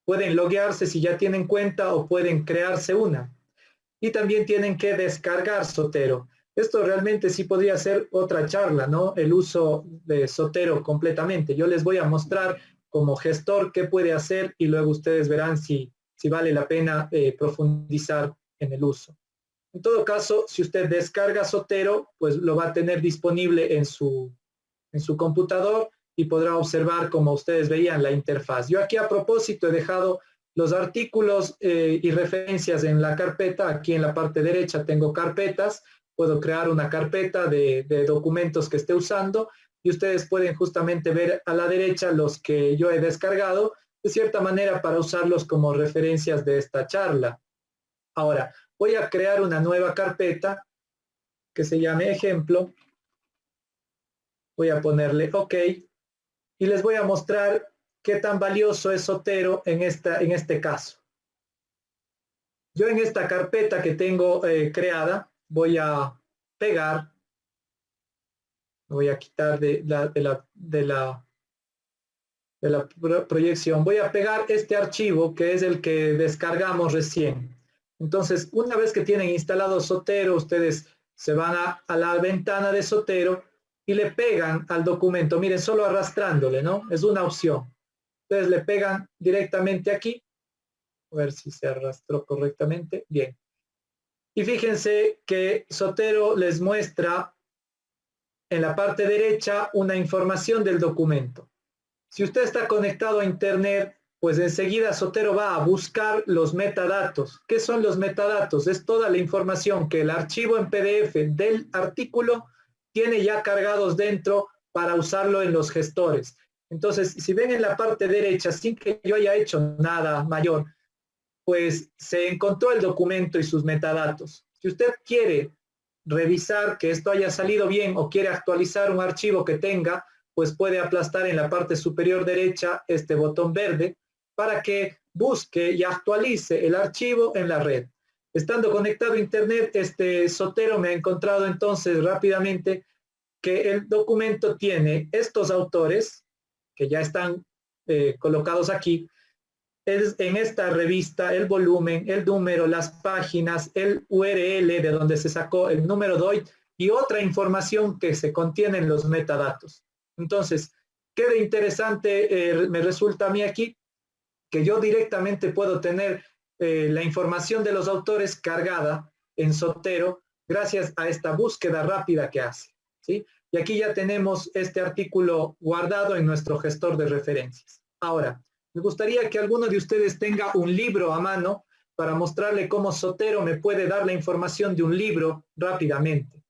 S4: pueden loguearse si ya tienen cuenta o pueden crearse una. Y también tienen que descargar Zotero. Esto realmente sí podría ser otra charla, ¿no? El uso de Zotero completamente. Yo les voy a mostrar como gestor qué puede hacer y luego ustedes verán si vale la pena profundizar en el uso. En todo caso, si usted descarga Zotero, pues lo va a tener disponible en su computador y podrá observar, como ustedes veían, la interfaz. Yo aquí a propósito he dejado los artículos y referencias en la carpeta. Aquí en la parte derecha tengo carpetas. Puedo crear una carpeta de documentos que esté usando y ustedes pueden justamente ver a la derecha los que yo he descargado, de cierta manera para usarlos como referencias de esta charla. Ahora, voy a crear una nueva carpeta que se llame ejemplo. Voy a ponerle OK y les voy a mostrar qué tan valioso es Zotero en este caso. Yo en esta carpeta que tengo creada voy a pegar, voy a quitar de la proyección, voy a pegar este archivo que es el que descargamos recién. Entonces, una vez que tienen instalado Zotero, ustedes se van a la ventana de Zotero y le pegan al documento. Miren, solo arrastrándole, ¿no? Es una opción. Ustedes le pegan directamente aquí. A ver si se arrastró correctamente. Bien. Y fíjense que Zotero les muestra en la parte derecha una información del documento. Si usted está conectado a Internet, pues enseguida Zotero va a buscar los metadatos. ¿Qué son los metadatos? Es toda la información que el archivo en PDF del artículo tiene ya cargados dentro para usarlo en los gestores. Entonces, si ven en la parte derecha, sin que yo haya hecho nada mayor, pues se encontró el documento y sus metadatos. Si usted quiere revisar que esto haya salido bien o quiere actualizar un archivo que tenga, pues puede aplastar en la parte superior derecha este botón verde para que busque y actualice el archivo en la red. Estando conectado a Internet, Zotero me ha encontrado entonces rápidamente que el documento tiene estos autores que ya están colocados aquí. Es en esta revista, el volumen, el número, las páginas, el URL de donde se sacó, el número DOI y otra información que se contiene en los metadatos. Entonces, qué de interesante me resulta a mí aquí que yo directamente puedo tener la información de los autores cargada en Zotero gracias a esta búsqueda rápida que hace, ¿sí? Y aquí ya tenemos este artículo guardado en nuestro gestor de referencias. Ahora, me gustaría que alguno de ustedes tenga un libro a mano para mostrarle cómo Zotero me puede dar la información de un libro rápidamente.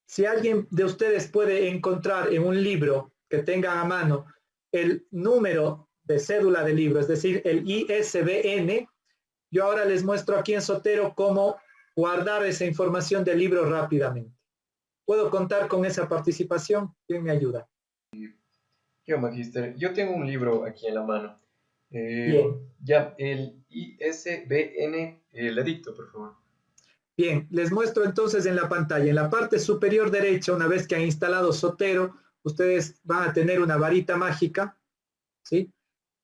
S4: Si alguien de ustedes puede encontrar en un libro que tenga a mano el número de cédula del libro, es decir, el ISBN, yo ahora les muestro aquí en Zotero cómo guardar esa información del libro rápidamente. ¿Puedo contar con esa participación? ¿Quién me ayuda?
S3: Yo, Magíster, yo tengo un libro aquí en la mano.
S4: Bien.
S3: Ya, el ISBN, le dicto, por favor.
S4: Bien, les muestro entonces en la pantalla. En la parte superior derecha, una vez que han instalado Zotero, ustedes van a tener una varita mágica, ¿sí?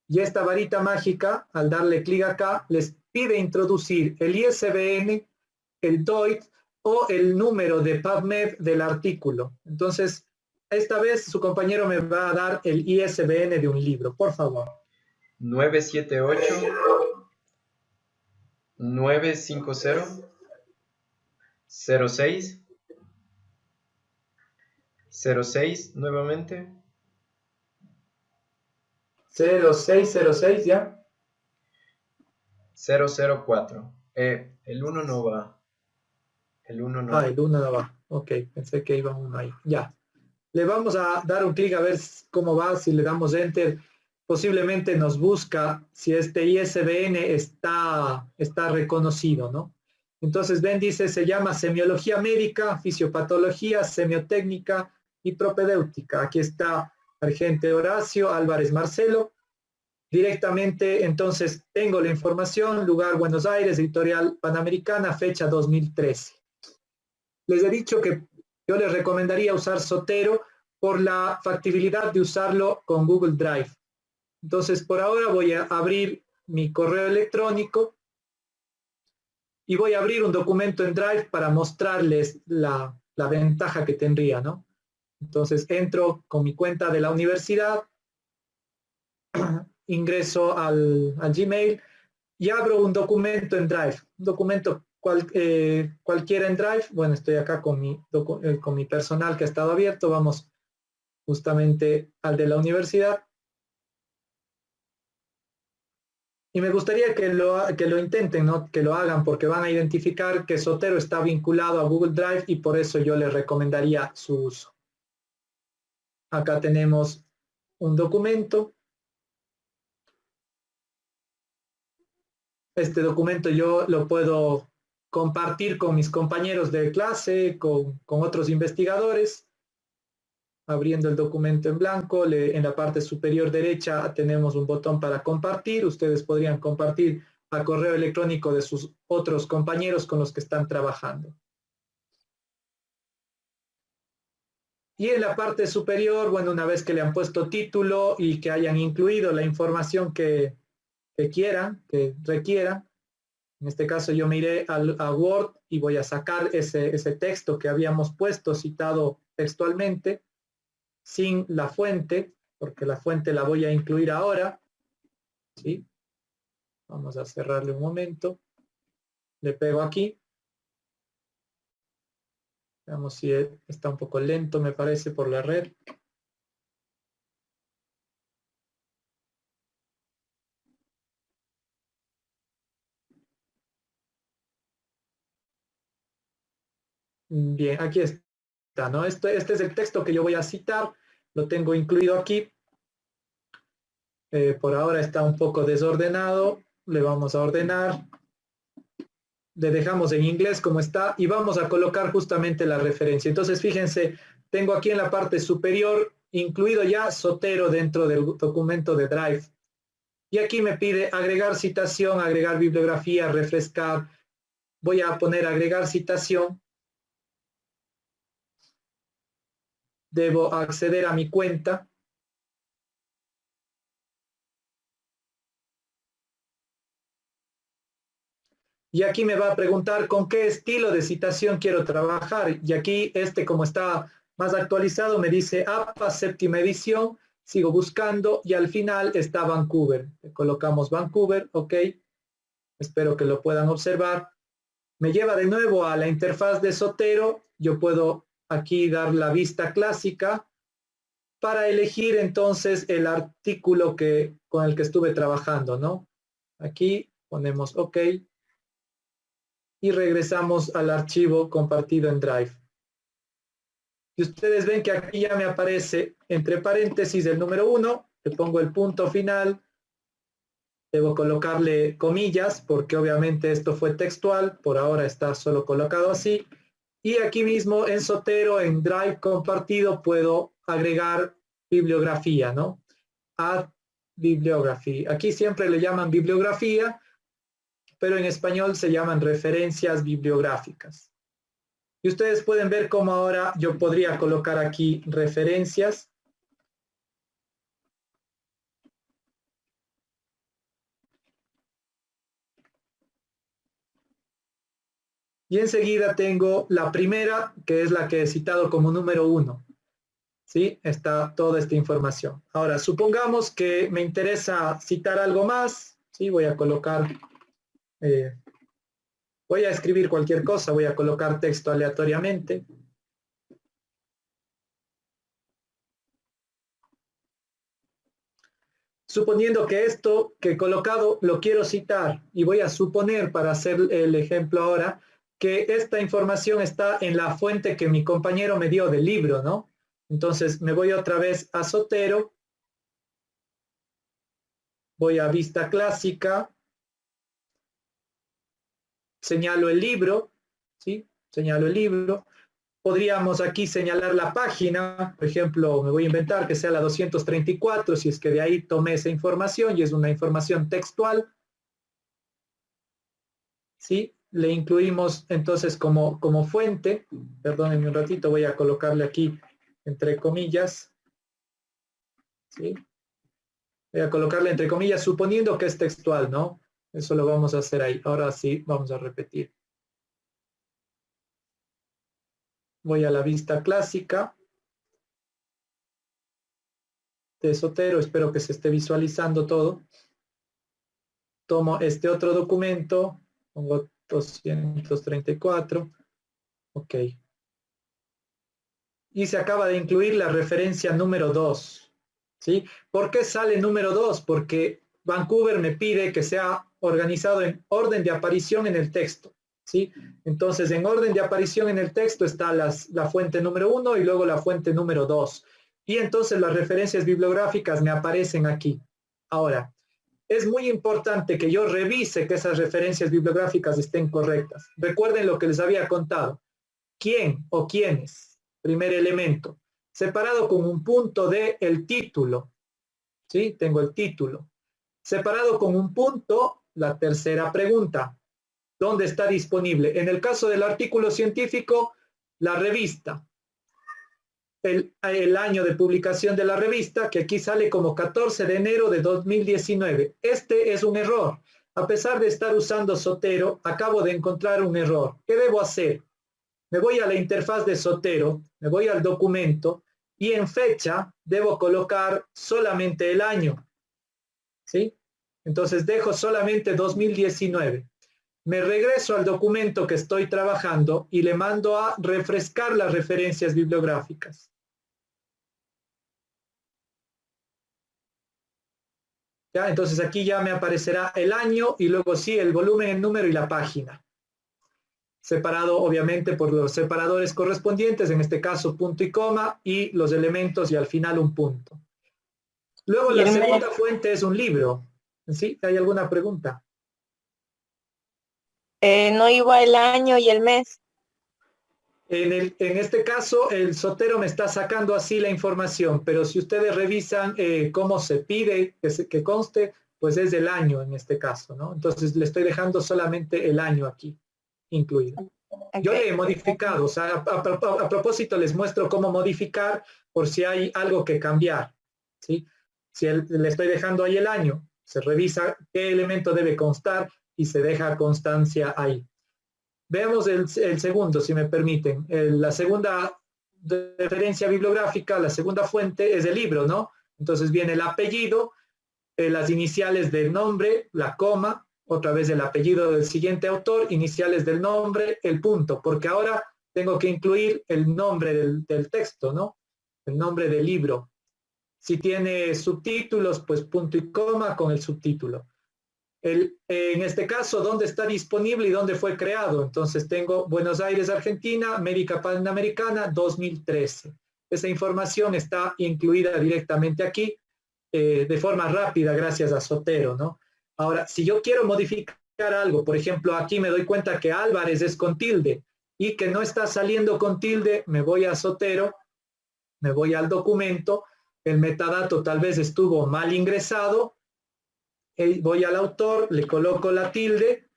S4: Y esta varita mágica, al darle clic acá, les pide introducir el ISBN, el DOIT o el número de PubMed del artículo. Entonces, esta vez su compañero me va a dar el ISBN de un libro, por favor.
S3: 978 950 06 06 nuevamente
S4: 0606, ¿ya?
S3: 004. El 1 no va. El 1 no.
S4: Ah, el 1 no va. Ok, pensé que iba uno ahí. Ya. Le vamos a dar un clic a ver cómo va. Si le damos Enter, posiblemente nos busca si este ISBN está reconocido, ¿no? Entonces, ven, dice, se llama Semiología Médica, Fisiopatología, Semiotécnica y Propedéutica. Aquí está Argente Horacio Álvarez Marcelo. Directamente, entonces, tengo la información, lugar Buenos Aires, editorial Panamericana, fecha 2013. Les he dicho que Yo les recomendaría usar Zotero por la factibilidad de usarlo con Google Drive. Entonces, por ahora voy a abrir mi correo electrónico y voy a abrir un documento en Drive para mostrarles la ventaja que tendría, ¿no? Entonces, entro con mi cuenta de la universidad, ingreso al Gmail y abro un documento en Drive, un documento cualquiera en Drive. Bueno, estoy acá con mi personal que ha estado abierto, vamos justamente al de la universidad. Y me gustaría que lo intenten, ¿no? Que lo hagan, porque van a identificar que Zotero está vinculado a Google Drive y por eso yo les recomendaría su uso. Acá tenemos un documento. Este documento yo lo puedo compartir con mis compañeros de clase, con otros investigadores. Abriendo el documento en blanco, en la parte superior derecha tenemos un botón para compartir. Ustedes podrían compartir a correo electrónico de sus otros compañeros con los que están trabajando. Y en la parte superior, bueno, una vez que le han puesto título y que hayan incluido la información que quieran, que requieran, en este caso yo me iré a Word y voy a sacar ese texto que habíamos puesto, citado textualmente, sin la fuente, porque la fuente la voy a incluir ahora, ¿sí? Vamos a cerrarle un momento. Le pego aquí. Veamos si está un poco lento, me parece, por la red. Bien, aquí está, ¿no? Este es el texto que yo voy a citar, lo tengo incluido aquí. Por ahora está un poco desordenado, le vamos a ordenar. Le dejamos en inglés como está y vamos a colocar justamente la referencia. Entonces, fíjense, tengo aquí en la parte superior incluido ya Zotero dentro del documento de Drive. Y aquí me pide agregar citación, agregar bibliografía, refrescar. Voy a poner agregar citación. Debo acceder a mi cuenta. Y aquí me va a preguntar con qué estilo de citación quiero trabajar. Y aquí como está más actualizado, me dice APA séptima edición. Sigo buscando y al final está Vancouver. Le colocamos Vancouver, ok. Espero que lo puedan observar. Me lleva de nuevo a la interfaz de Zotero. Yo puedo aquí dar la vista clásica para elegir entonces el artículo con el que estuve trabajando, ¿no? Aquí ponemos OK y regresamos al archivo compartido en Drive. Y ustedes ven que aquí ya me aparece entre paréntesis el número 1, le pongo el punto final, debo colocarle comillas porque obviamente esto fue textual, por ahora está solo colocado así. Y aquí mismo en Zotero, en Drive compartido, puedo agregar bibliografía, ¿no? Add bibliography. Aquí siempre le llaman bibliografía, pero en español se llaman referencias bibliográficas. Y ustedes pueden ver cómo ahora yo podría colocar aquí referencias. Y enseguida tengo la primera, que es la que he citado como número 1. ¿Sí? Está toda esta información. Ahora, supongamos que me interesa citar algo más. ¿Sí? Voy a colocar, voy a escribir cualquier cosa, voy a colocar texto aleatoriamente. Suponiendo que esto que he colocado lo quiero citar y voy a suponer, para hacer el ejemplo ahora, que esta información está en la fuente que mi compañero me dio del libro, ¿no? Entonces me voy otra vez a Zotero, voy a vista clásica, señalo el libro, ¿sí? Señalo el libro. Podríamos aquí señalar la página, por ejemplo, me voy a inventar que sea la 234, si es que de ahí tomé esa información y es una información textual, ¿sí? le incluimos entonces como fuente, perdónenme un ratito, voy a colocarle aquí entre comillas, ¿sí? Voy a colocarle entre comillas, suponiendo que es textual, ¿no? Eso lo vamos a hacer ahí. Ahora sí, vamos a repetir. Voy a la vista clásica de Zotero, espero que se esté visualizando todo. Tomo este otro documento, pongo 234, ok. Y se acaba de incluir la referencia número 2, ¿sí? ¿Por qué sale número 2? Porque Vancouver me pide que sea organizado en orden de aparición en el texto, ¿sí? Entonces, en orden de aparición en el texto está la fuente número 1 y luego la fuente número 2. Y entonces las referencias bibliográficas me aparecen aquí. Ahora, es muy importante que yo revise que esas referencias bibliográficas estén correctas. Recuerden lo que les había contado. ¿Quién o quiénes? Primer elemento, separado con un punto de el título, ¿sí? Tengo el título. Separado con un punto, la tercera pregunta, ¿dónde está disponible? En el caso del artículo científico, la revista, el año de publicación de la revista, que aquí sale como 14 de enero de 2019. Este es un error. A pesar de estar usando Zotero, acabo de encontrar un error. ¿Qué debo hacer? Me voy a la interfaz de Zotero, me voy al documento y en fecha debo colocar solamente el año, ¿sí? Entonces dejo solamente 2019. Me regreso al documento que estoy trabajando y le mando a refrescar las referencias bibliográficas. ¿Ya? Entonces aquí ya me aparecerá el año y luego sí el volumen, el número y la página. Separado obviamente por los separadores correspondientes, en este caso punto y coma, y los elementos y al final un punto. Luego la segunda fuente es un libro. ¿Sí? ¿Hay alguna pregunta?
S5: No iba el año y el mes.
S4: En este caso, el Zotero me está sacando así la información, pero si ustedes revisan cómo se pide que conste, pues es del año en este caso, ¿no? Entonces le estoy dejando solamente el año aquí incluido. Okay. Yo le he modificado, o sea, a propósito les muestro cómo modificar por si hay algo que cambiar, ¿sí? Si le estoy dejando ahí el año, se revisa qué elemento debe constar y se deja constancia ahí. Veamos el segundo, si me permiten. La segunda referencia bibliográfica, la segunda fuente es el libro, ¿no? Entonces viene el apellido, las iniciales del nombre, la coma, otra vez el apellido del siguiente autor, iniciales del nombre, el punto, porque ahora tengo que incluir el nombre del texto, ¿no? El nombre del libro. Si tiene subtítulos, pues punto y coma con el subtítulo. En este caso, ¿dónde está disponible y dónde fue creado? Entonces tengo Buenos Aires, Argentina, América Panamericana, 2013. Esa información está incluida directamente aquí, de forma rápida, gracias a Zotero, ¿no? Ahora, si yo quiero modificar algo, por ejemplo, aquí me doy cuenta que Álvarez es con tilde y que no está saliendo con tilde, me voy a Zotero, me voy al documento, el metadato tal vez estuvo mal ingresado, voy al autor, le coloco la tilde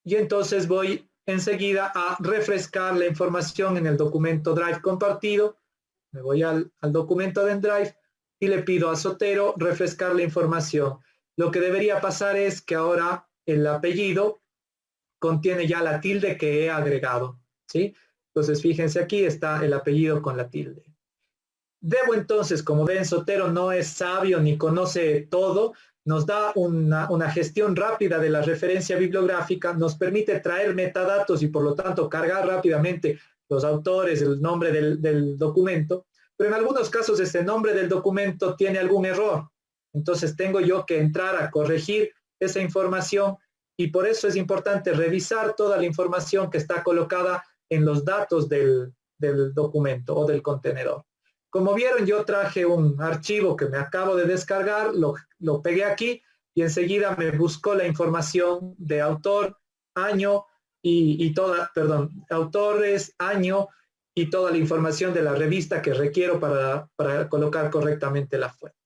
S4: y entonces voy enseguida a refrescar la información en el documento Drive compartido, me voy al documento de Drive y le pido a Zotero refrescar la información. Lo que debería pasar es que ahora el apellido contiene ya la tilde que he agregado, ¿sí? Entonces fíjense aquí está el apellido con la tilde. Debo entonces, como ven, Zotero no es sabio ni conoce todo, nos da una gestión rápida de la referencia bibliográfica, nos permite traer metadatos y por lo tanto cargar rápidamente los autores, el nombre del documento, pero en algunos casos ese nombre del documento tiene algún error. Entonces tengo yo que entrar a corregir esa información y por eso es importante revisar toda la información que está colocada en los datos del documento o del contenedor. Como vieron, yo traje un archivo que me acabo de descargar, lo pegué aquí y enseguida me buscó la información de autor, año autores, año y toda la información de la revista que requiero para colocar correctamente la fuente.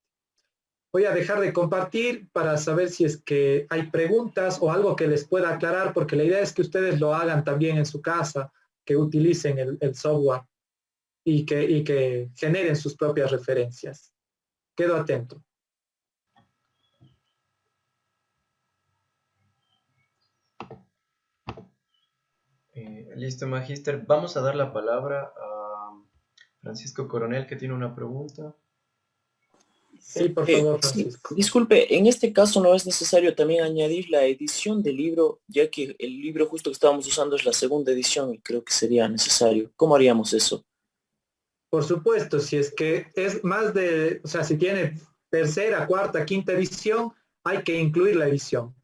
S4: Voy a dejar de compartir para saber si es que hay preguntas o algo que les pueda aclarar, porque la idea es que ustedes lo hagan también en su casa, que utilicen el software y que generen sus propias referencias. Quedo atento.
S3: Listo, Magíster. Vamos a dar la palabra a Francisco Coronel, que tiene una pregunta.
S4: Sí, por favor,
S6: Sí,
S4: Francisco.
S6: disculpe, en este caso no es necesario también añadir la edición del libro, ya que el libro justo que estábamos usando es la segunda edición y creo que sería necesario. ¿Cómo haríamos eso?
S4: Por supuesto, si es que es más de, o sea, si tiene tercera, cuarta, quinta edición, hay que incluir la edición.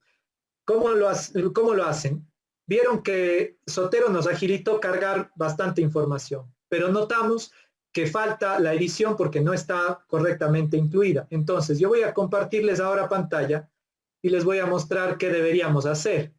S4: ¿Cómo lo hacen? Vieron que Zotero nos agilitó cargar bastante información, pero notamos que falta la edición porque no está correctamente incluida. Entonces, yo voy a compartirles ahora pantalla y les voy a mostrar qué deberíamos hacer.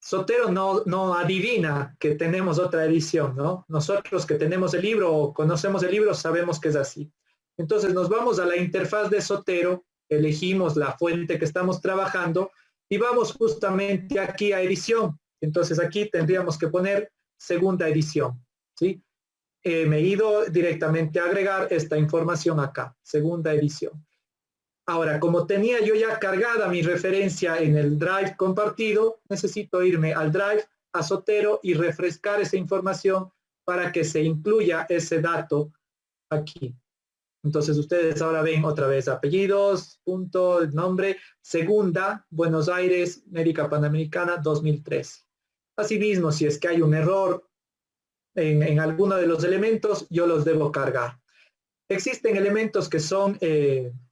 S4: Zotero no adivina que tenemos otra edición, ¿no? Nosotros que tenemos el libro o conocemos el libro sabemos que es así. Entonces nos vamos a la interfaz de Zotero, elegimos la fuente que estamos trabajando y vamos justamente aquí a edición. Entonces aquí tendríamos que poner segunda edición, ¿sí? Me he ido directamente a agregar esta información acá, segunda edición. Ahora, como tenía yo ya cargada mi referencia en el Drive compartido, necesito irme al Drive, a Zotero y refrescar esa información para que se incluya ese dato aquí. Entonces ustedes ahora ven otra vez apellidos, punto, nombre, segunda, Buenos Aires, América Panamericana 2013. Asimismo, si es que hay un error en alguno de los elementos, yo los debo cargar. Existen elementos que son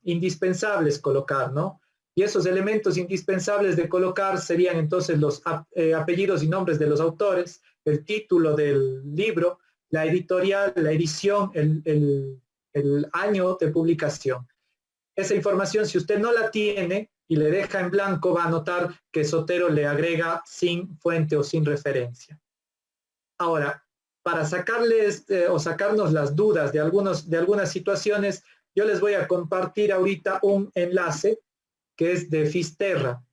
S4: indispensables colocar, ¿no? Y esos elementos indispensables de colocar serían entonces los apellidos y nombres de los autores, el título del libro, la editorial, la edición, el año de publicación. Esa información, si usted no la tiene y le deja en blanco, va a notar que Zotero le agrega sin fuente o sin referencia. Ahora, para sacarles o sacarnos las dudas de algunas situaciones, yo les voy a compartir ahorita un enlace que es de Fisterra,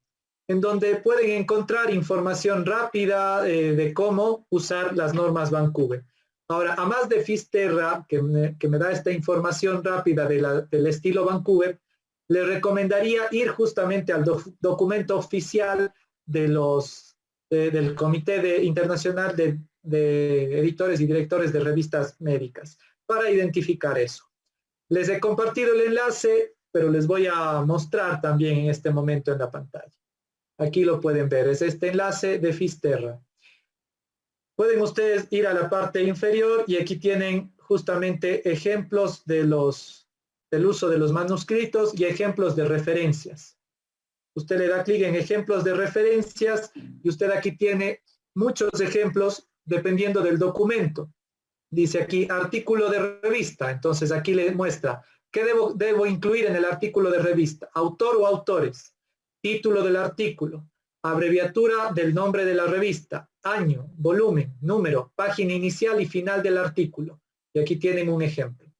S4: en donde pueden encontrar información rápida de cómo usar las normas Vancouver. Ahora, a más de Fisterra, que me da esta información rápida del estilo Vancouver, le recomendaría ir justamente al documento oficial del Comité Internacional de Editores y Directores de Revistas Médicas para identificar eso. Les he compartido el enlace, pero les voy a mostrar también en este momento en la pantalla. Aquí lo pueden ver, es este enlace de Fisterra. Pueden ustedes ir a la parte inferior y aquí tienen justamente ejemplos del uso de los manuscritos y ejemplos de referencias. Usted le da clic en ejemplos de referencias y usted aquí tiene muchos ejemplos dependiendo del documento. Dice aquí artículo de revista, entonces aquí le muestra qué debo incluir en el artículo de revista, autor o autores, título del artículo, abreviatura del nombre de la revista, año, volumen, número, página inicial y final del artículo. Y aquí tienen un ejemplo.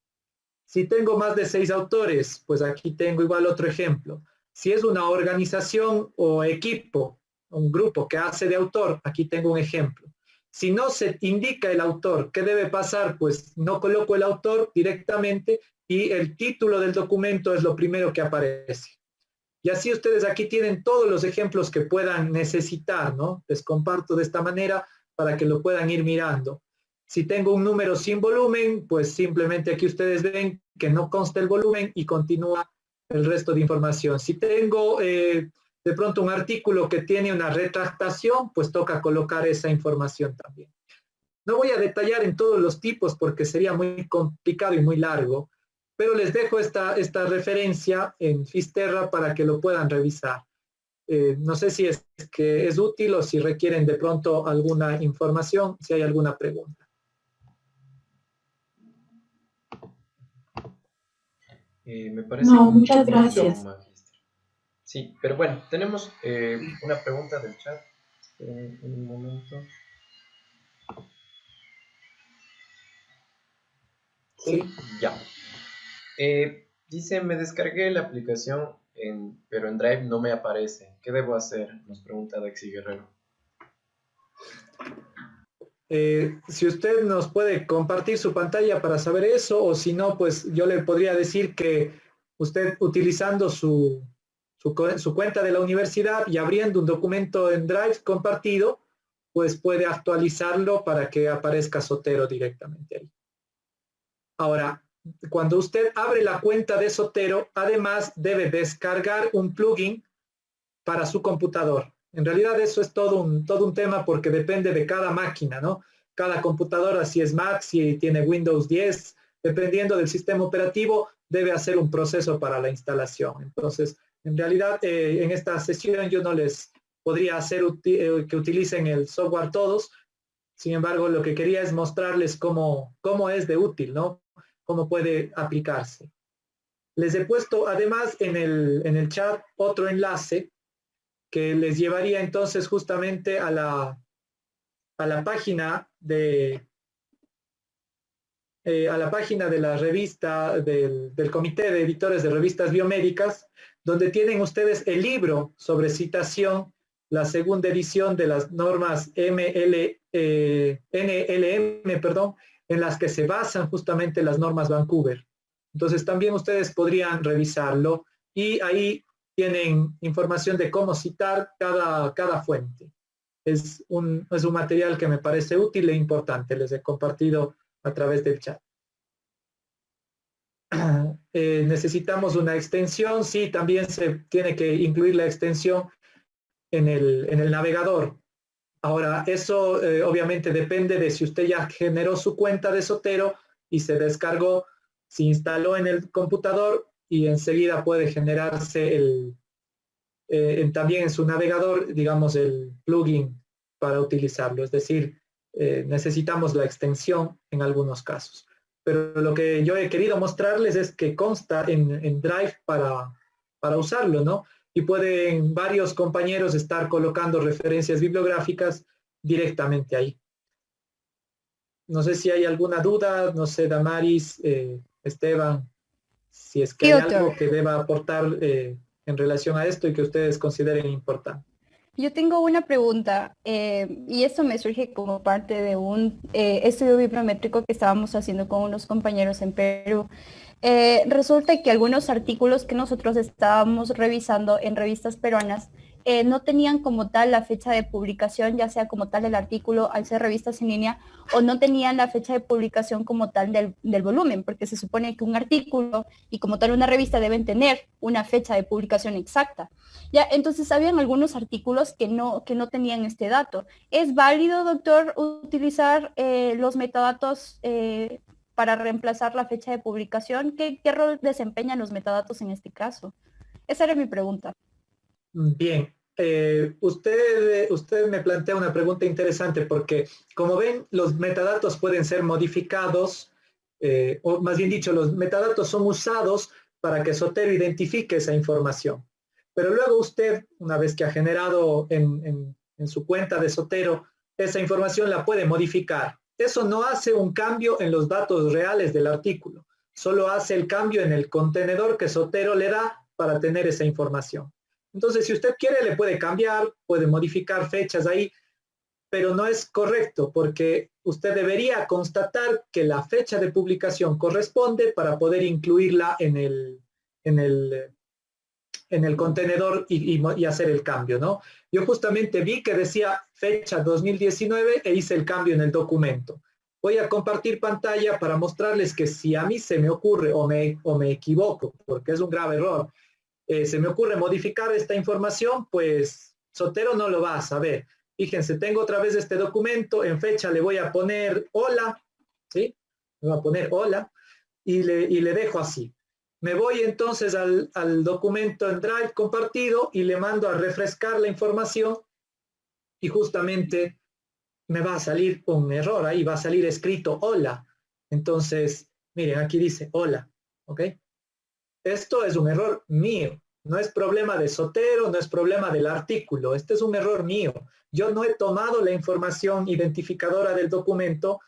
S4: Si tengo más de 6 autores, pues aquí tengo igual otro ejemplo. Si es una organización o equipo, un grupo que hace de autor, aquí tengo un ejemplo. Si no se indica el autor, ¿qué debe pasar? Pues no coloco el autor directamente y el título del documento es lo primero que aparece. Y así ustedes aquí tienen todos los ejemplos que puedan necesitar, ¿no? Les comparto de esta manera para que lo puedan ir mirando. Si tengo un número sin volumen, pues simplemente aquí ustedes ven que no consta el volumen y continúa el resto de información. Si tengo de pronto un artículo que tiene una retractación, pues toca colocar esa información también. No voy a detallar en todos los tipos porque sería muy complicado y muy largo, pero les dejo esta referencia en Fisterra para que lo puedan revisar. No sé si es que es útil o si requieren de pronto alguna información, si hay alguna pregunta.
S3: Me parece
S7: No,
S3: con
S7: muchas
S3: mucho gusto,
S7: gracias.
S3: Magíster. Sí, pero bueno, tenemos una pregunta del chat. Esperen un momento.
S4: Sí.
S3: Ya. Dice, me descargué la aplicación, pero en Drive no me aparece. ¿Qué debo hacer? Nos pregunta Dexy Guerrero.
S4: Si usted nos puede compartir su pantalla para saber eso, o si no, pues yo le podría decir que usted utilizando su cuenta de la universidad y abriendo un documento en Drive compartido, pues puede actualizarlo para que aparezca Zotero directamente ahí. Ahora, cuando usted abre la cuenta de Zotero, además debe descargar un plugin para su computador. En realidad eso es todo un tema porque depende de cada máquina, ¿no? Cada computadora, si es Mac, si tiene Windows 10, dependiendo del sistema operativo, debe hacer un proceso para la instalación. Entonces, en realidad, en esta sesión yo no les podría hacer que utilicen el software todos. Sin embargo, lo que quería es mostrarles cómo es de útil, ¿no? Cómo puede aplicarse. Les he puesto además en el chat otro enlace que les llevaría entonces justamente a la página de la revista del Comité de Editores de Revistas Biomédicas, donde tienen ustedes el libro sobre citación, la segunda edición de las normas NLM, en las que se basan justamente las normas Vancouver. Entonces también ustedes podrían revisarlo y ahí tienen información de cómo citar cada fuente. Es un material que me parece útil e importante. Les he compartido a través del chat. Necesitamos una extensión. Sí, también se tiene que incluir la extensión en el navegador. Ahora, eso obviamente depende de si usted ya generó su cuenta de Zotero y se descargó, se instaló en el computador y enseguida puede generarse también en su navegador, digamos, el plugin para utilizarlo. Es decir, necesitamos la extensión en algunos casos. Pero lo que yo he querido mostrarles es que consta en Drive para usarlo, ¿no? Y pueden varios compañeros estar colocando referencias bibliográficas directamente ahí. No sé si hay alguna duda, no sé, Damaris, Esteban, si es que hay algo que deba aportar en relación a esto y que ustedes consideren importante.
S2: Yo tengo una pregunta y esto me surge como parte de un estudio bibliométrico que estábamos haciendo con unos compañeros en Perú. Resulta que algunos artículos que nosotros estábamos revisando en revistas peruanas no tenían como tal la fecha de publicación, ya sea como tal el artículo al ser revistas en línea, o no tenían la fecha de publicación como tal del volumen, porque se supone que un artículo y como tal una revista deben tener una fecha de publicación exacta. Ya, entonces habían algunos artículos que no tenían este dato. ¿Es válido, doctor, utilizar los metadatos para reemplazar la fecha de publicación? ¿Qué rol desempeñan los metadatos en este caso? Esa era mi pregunta.
S4: Bien, usted me plantea una pregunta interesante porque, como ven, los metadatos pueden ser modificados, o más bien dicho, los metadatos son usados para que Zotero identifique esa información. Pero luego usted, una vez que ha generado en su cuenta de Zotero, esa información la puede modificar. Eso no hace un cambio en los datos reales del artículo, solo hace el cambio en el contenedor que Zotero le da para tener esa información. Entonces, si usted quiere, le puede cambiar, puede modificar fechas ahí, pero no es correcto porque usted debería constatar que la fecha de publicación corresponde para poder incluirla en el contenedor y hacer el cambio, ¿no? Yo justamente vi que decía fecha 2019 e hice el cambio en el documento. Voy a compartir pantalla para mostrarles que si a mí se me ocurre o me equivoco, porque es un grave error, se me ocurre modificar esta información, pues Zotero no lo va a saber. Fíjense, tengo otra vez este documento, en fecha le voy a poner hola, ¿sí? Le voy a poner hola y le dejo así. Me voy entonces al documento en Drive compartido y le mando a refrescar la información y justamente me va a salir un error ahí, va a salir escrito hola. Entonces, miren, aquí dice hola, ¿ok? Esto es un error mío, no es problema de Zotero, no es problema del artículo, este es un error mío. Yo no he tomado la información identificadora del documento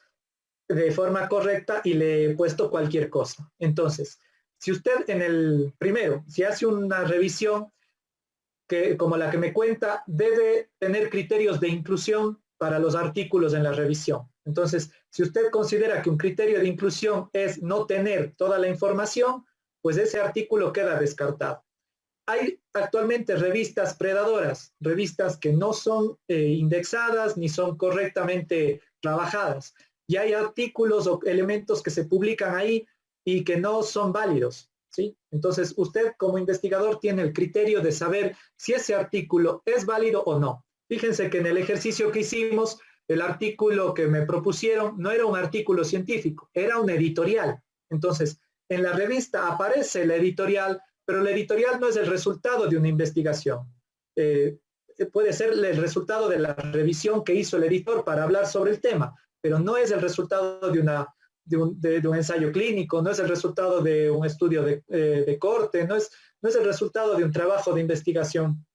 S4: de forma correcta y le he puesto cualquier cosa. Entonces, si usted en el primero, si hace una revisión como la que me cuenta, debe tener criterios de inclusión para los artículos en la revisión. Entonces, si usted considera que un criterio de inclusión es no tener toda la información, pues ese artículo queda descartado. Hay actualmente revistas predadoras, revistas que no son indexadas ni son correctamente trabajadas. Y hay artículos o elementos que se publican ahí y que no son válidos, ¿sí? Entonces, usted como investigador tiene el criterio de saber si ese artículo es válido o no. Fíjense que en el ejercicio que hicimos, el artículo que me propusieron no era un artículo científico, era un editorial. Entonces, en la revista aparece el editorial, pero el editorial no es el resultado de una investigación. Puede ser el resultado de la revisión que hizo el editor para hablar sobre el tema, pero no es el resultado de un ensayo clínico, no es el resultado de un estudio de corte, no es el resultado de un trabajo de investigación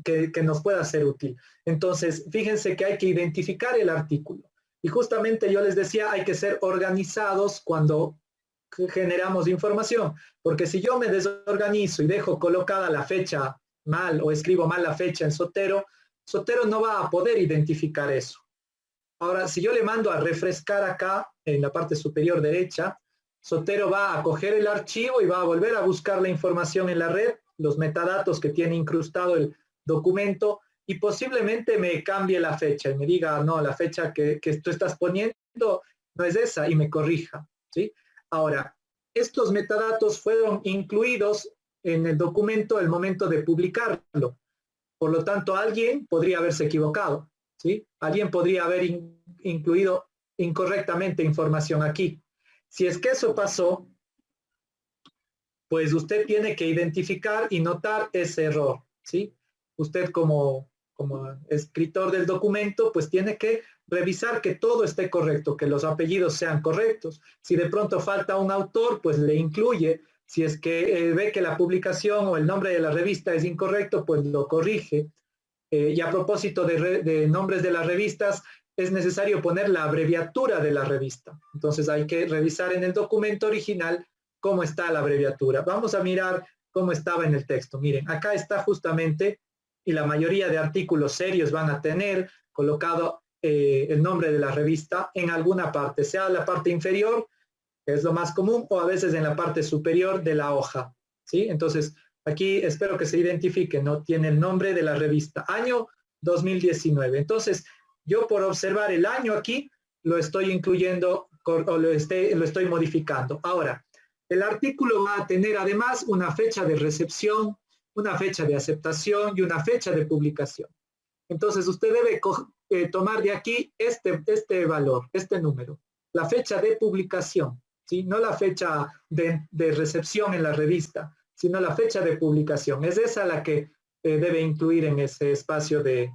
S4: que nos pueda ser útil. Entonces, fíjense que hay que identificar el artículo. Y justamente yo les decía, hay que ser organizados cuando generamos información, porque si yo me desorganizo y dejo colocada la fecha mal o escribo mal la fecha en Zotero, Zotero no va a poder identificar eso. Ahora, si yo le mando a refrescar acá, en la parte superior derecha, Zotero va a coger el archivo y va a volver a buscar la información en la red, los metadatos que tiene incrustado el documento, y posiblemente me cambie la fecha y me diga, no, la fecha que tú estás poniendo no es esa, y me corrija, ¿sí? Ahora, estos metadatos fueron incluidos en el documento al momento de publicarlo. Por lo tanto, alguien podría haberse equivocado, ¿sí? Alguien podría haber incluido incorrectamente información aquí. Si es que eso pasó, pues usted tiene que identificar y notar ese error, ¿sí? Usted como escritor del documento, pues tiene que revisar que todo esté correcto, que los apellidos sean correctos. Si de pronto falta un autor, pues le incluye. Si es que ve que la publicación o el nombre de la revista es incorrecto, pues lo corrige. Y a propósito de nombres de las revistas, es necesario poner la abreviatura de la revista. Entonces hay que revisar en el documento original cómo está la abreviatura. Vamos a mirar cómo estaba en el texto. Miren, acá está justamente, y la mayoría de artículos serios van a tener colocado el nombre de la revista en alguna parte, sea la parte inferior, que es lo más común, o a veces en la parte superior de la hoja, ¿sí? Entonces, aquí espero que se identifique, ¿no? Tiene el nombre de la revista, año 2019. Entonces, yo por observar el año aquí, lo estoy incluyendo o lo estoy modificando. Ahora, el artículo va a tener además una fecha de recepción, una fecha de aceptación y una fecha de publicación. Entonces, usted debe tomar de aquí este valor, este número, la fecha de publicación, ¿sí? No la fecha de recepción en la revista, sino la fecha de publicación. Es esa la que debe incluir en ese espacio del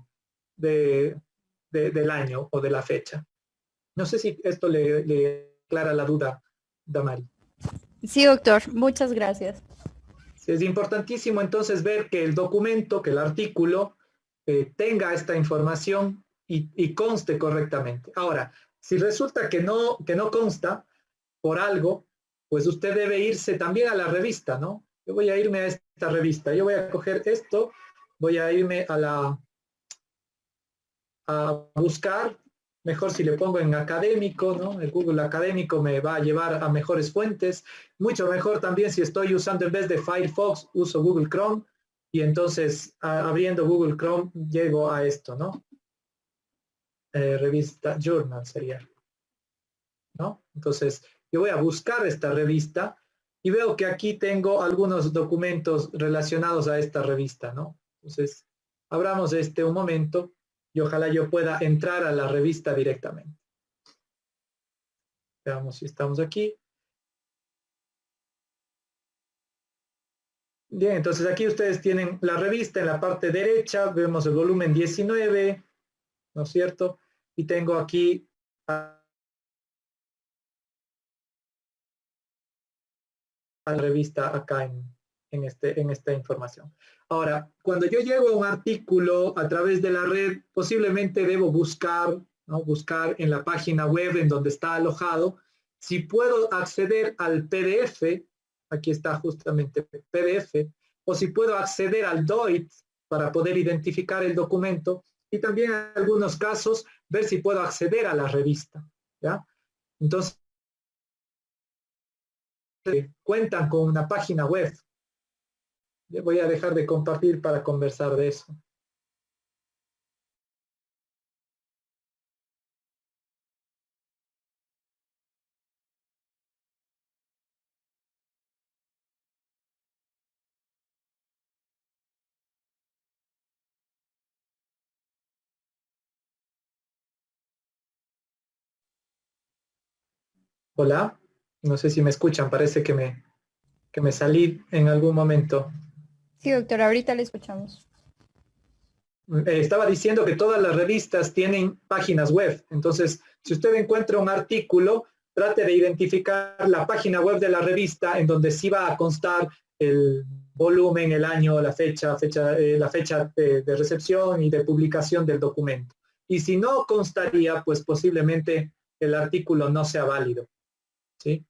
S4: año o de la fecha. No sé si esto le aclara la duda, Damari.
S2: Sí, doctor. Muchas gracias.
S4: Es importantísimo entonces ver que el documento, que el artículo tenga esta información y conste correctamente. Ahora, si resulta que no consta por algo, pues usted debe irse también a la revista, ¿no? Yo voy a irme a esta revista, yo voy a coger esto, voy a irme a buscar, mejor si le pongo en académico, ¿no? El Google académico me va a llevar a mejores fuentes, mucho mejor también si estoy usando en vez de Firefox, uso Google Chrome, y entonces abriendo Google Chrome llego a esto, ¿no? Revista Journal sería, ¿no? Entonces yo voy a buscar esta revista y veo que aquí tengo algunos documentos relacionados a esta revista, ¿no? Entonces abramos un momento y ojalá yo pueda entrar a la revista directamente. Veamos si estamos aquí. Bien, entonces aquí ustedes tienen la revista en la parte derecha, vemos el volumen 19, ¿no es cierto? Y tengo aquí a la revista acá en esta información. Ahora, cuando yo llego a un artículo a través de la red, posiblemente debo buscar, ¿no? Buscar en la página web en donde está alojado, si puedo acceder al PDF aquí está justamente PDF, o si puedo acceder al DOIT para poder identificar el documento, y también en algunos casos ver si puedo acceder a la revista, ¿ya? Entonces, cuentan con una página web. Voy a dejar de compartir para conversar de eso. Hola, no sé si me escuchan, parece que me salí en algún momento.
S2: Sí, doctor, ahorita le escuchamos.
S4: Estaba diciendo que todas las revistas tienen páginas web, entonces si usted encuentra un artículo, trate de identificar la página web de la revista en donde sí va a constar el volumen, el año, la fecha de recepción y de publicación del documento. Y si no constaría, pues posiblemente el artículo no sea válido. ¿Sí?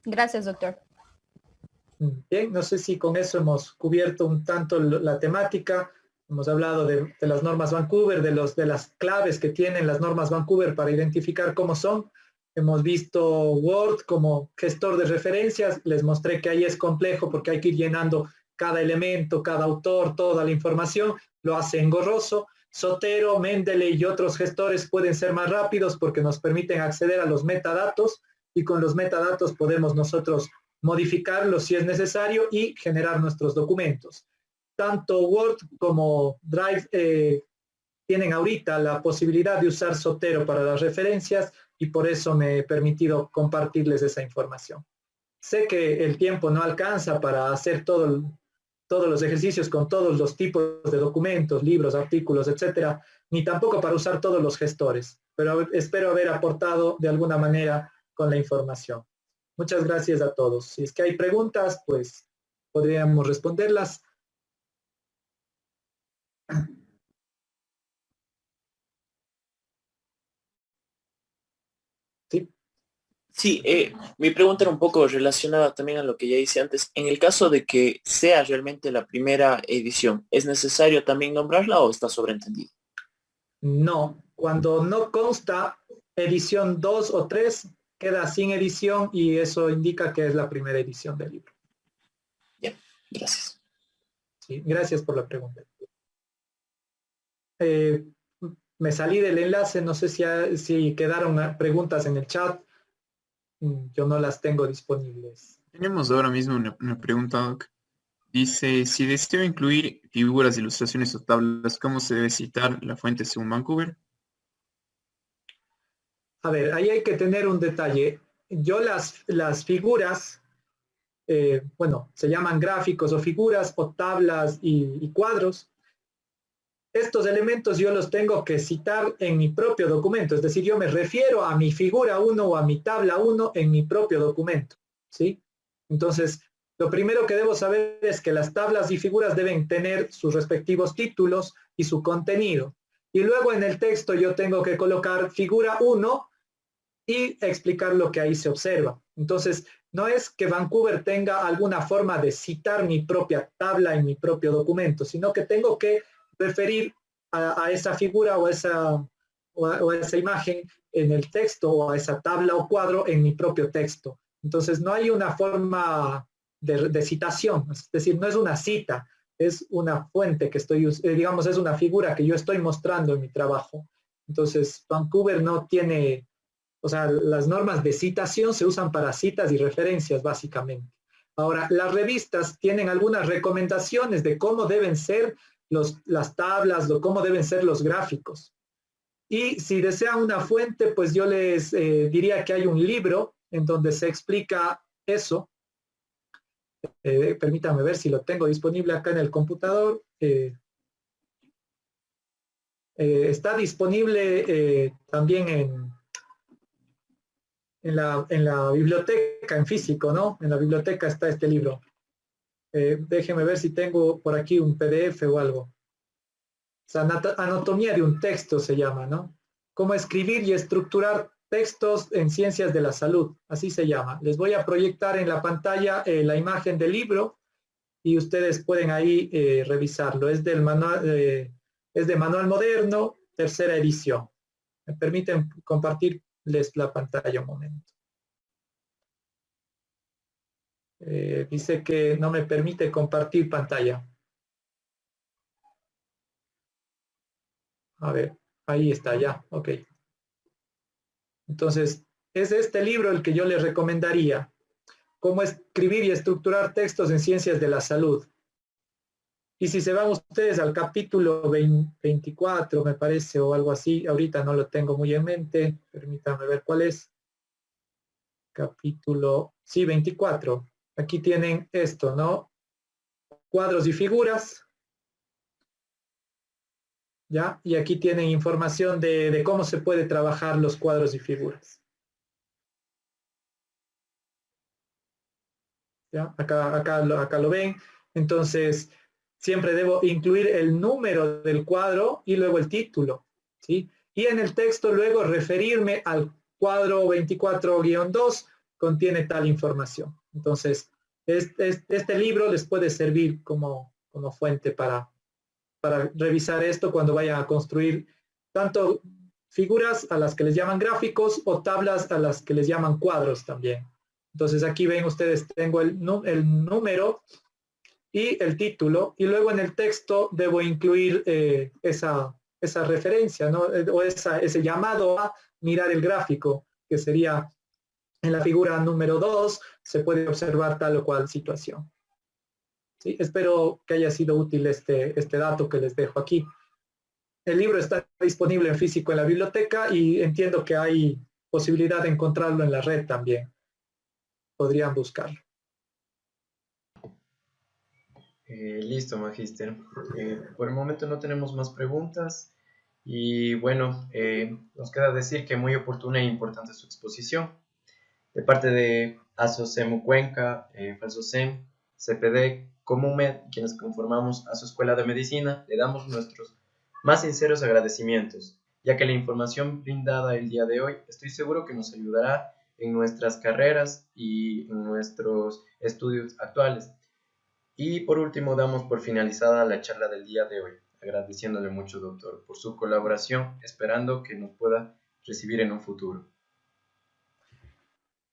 S2: Gracias, doctor.
S4: Bien, no sé si con eso hemos cubierto un tanto la temática. Hemos hablado de las normas Vancouver, de las claves que tienen las normas Vancouver para identificar cómo son. Hemos visto Word como gestor de referencias. Les mostré que ahí es complejo porque hay que ir llenando cada elemento, cada autor, toda la información. Lo hace engorroso. Zotero, Mendeley y otros gestores pueden ser más rápidos porque nos permiten acceder a los metadatos, y con los metadatos podemos nosotros modificarlos si es necesario y generar nuestros documentos. Tanto Word como Drive tienen ahorita la posibilidad de usar Zotero para las referencias, y por eso me he permitido compartirles esa información. Sé que el tiempo no alcanza para hacer todos los ejercicios con todos los tipos de documentos, libros, artículos, etcétera, ni tampoco para usar todos los gestores, pero espero haber aportado de alguna manera con la información. Muchas gracias a todos. Si es que hay preguntas, pues podríamos responderlas. Sí.
S6: Sí, mi pregunta era un poco relacionada también a lo que ya hice antes. En el caso de que sea realmente la primera edición, ¿es necesario también nombrarla o está sobreentendido?
S4: No, cuando no consta edición 2 o 3, queda sin edición y eso indica que es la primera edición del libro.
S6: Ya, gracias.
S4: Sí, gracias por la pregunta. Me salí del enlace, no sé si quedaron preguntas en el chat. Yo no las tengo disponibles.
S1: Tenemos ahora mismo una pregunta, Doc. Dice, si deseo incluir figuras, ilustraciones o tablas, ¿cómo se debe citar la fuente según Vancouver?
S4: A ver, ahí hay que tener un detalle. Yo las figuras, bueno, se llaman gráficos o figuras o tablas y cuadros. Estos elementos yo los tengo que citar en mi propio documento, es decir, yo me refiero a mi figura 1 o a mi tabla 1 en mi propio documento, ¿sí? Entonces, lo primero que debo saber es que las tablas y figuras deben tener sus respectivos títulos y su contenido. Y luego en el texto yo tengo que colocar figura 1 y explicar lo que ahí se observa. Entonces, no es que Vancouver tenga alguna forma de citar mi propia tabla en mi propio documento, sino que tengo que referir a esa figura o a esa imagen en el texto, o a esa tabla o cuadro en mi propio texto. Entonces no hay una forma de citación, es decir, no es una cita, es una fuente que estoy, digamos, es una figura que yo estoy mostrando en mi trabajo. Entonces Vancouver no tiene, o sea, las normas de citación se usan para citas y referencias básicamente. Ahora, las revistas tienen algunas recomendaciones de cómo deben ser las tablas, cómo deben ser los gráficos. Y si desean una fuente, pues yo les diría que hay un libro en donde se explica eso. Permítanme ver si lo tengo disponible acá en el computador. Está disponible también en la biblioteca, en físico, ¿no? En la biblioteca está este libro. Déjenme ver si tengo por aquí un PDF o algo. O sea, anatomía de un texto se llama, ¿no? Cómo escribir y estructurar textos en ciencias de la salud, así se llama. Les voy a proyectar en la pantalla la imagen del libro y ustedes pueden ahí revisarlo. Es del manual, es de Manual Moderno, tercera edición. ¿Me permiten compartirles la pantalla un momento? Dice que no me permite compartir pantalla. A ver, ahí está ya, ok. Entonces, es este libro el que yo les recomendaría. Cómo escribir y estructurar textos en ciencias de la salud. Y si se van ustedes al capítulo 24, me parece, o algo así, ahorita no lo tengo muy en mente, permítanme ver cuál es. Capítulo, sí, 24. Aquí tienen esto, ¿no? Cuadros y figuras. ¿Ya? Y aquí tienen información de cómo se puede trabajar los cuadros y figuras. ¿Ya? Acá lo ven. Entonces, siempre debo incluir el número del cuadro y luego el título, ¿sí? Y en el texto luego referirme al cuadro 24-2 contiene tal información. Entonces, este libro les puede servir como fuente para revisar esto cuando vayan a construir tanto figuras a las que les llaman gráficos o tablas a las que les llaman cuadros también. Entonces aquí ven ustedes, tengo el número y el título, y luego en el texto debo incluir esa referencia, ¿no? O ese llamado a mirar el gráfico, que sería en la figura número 2, se puede observar tal o cual situación. ¿Sí? Espero que haya sido útil este dato que les dejo aquí. El libro está disponible en físico en la biblioteca y entiendo que hay posibilidad de encontrarlo en la red también. Podrían buscarlo.
S3: Listo, Magíster. Por el momento no tenemos más preguntas y bueno, nos queda decir que muy oportuna e importante su exposición. De parte de ASOCEM Cuenca, FalsoCEM, CPD, Comumed, quienes conformamos a su Escuela de Medicina, le damos nuestros más sinceros agradecimientos, ya que la información brindada el día de hoy estoy seguro que nos ayudará en nuestras carreras y en nuestros estudios actuales. Y por último, damos por finalizada la charla del día de hoy, agradeciéndole mucho, doctor, por su colaboración, esperando que nos pueda recibir en un futuro.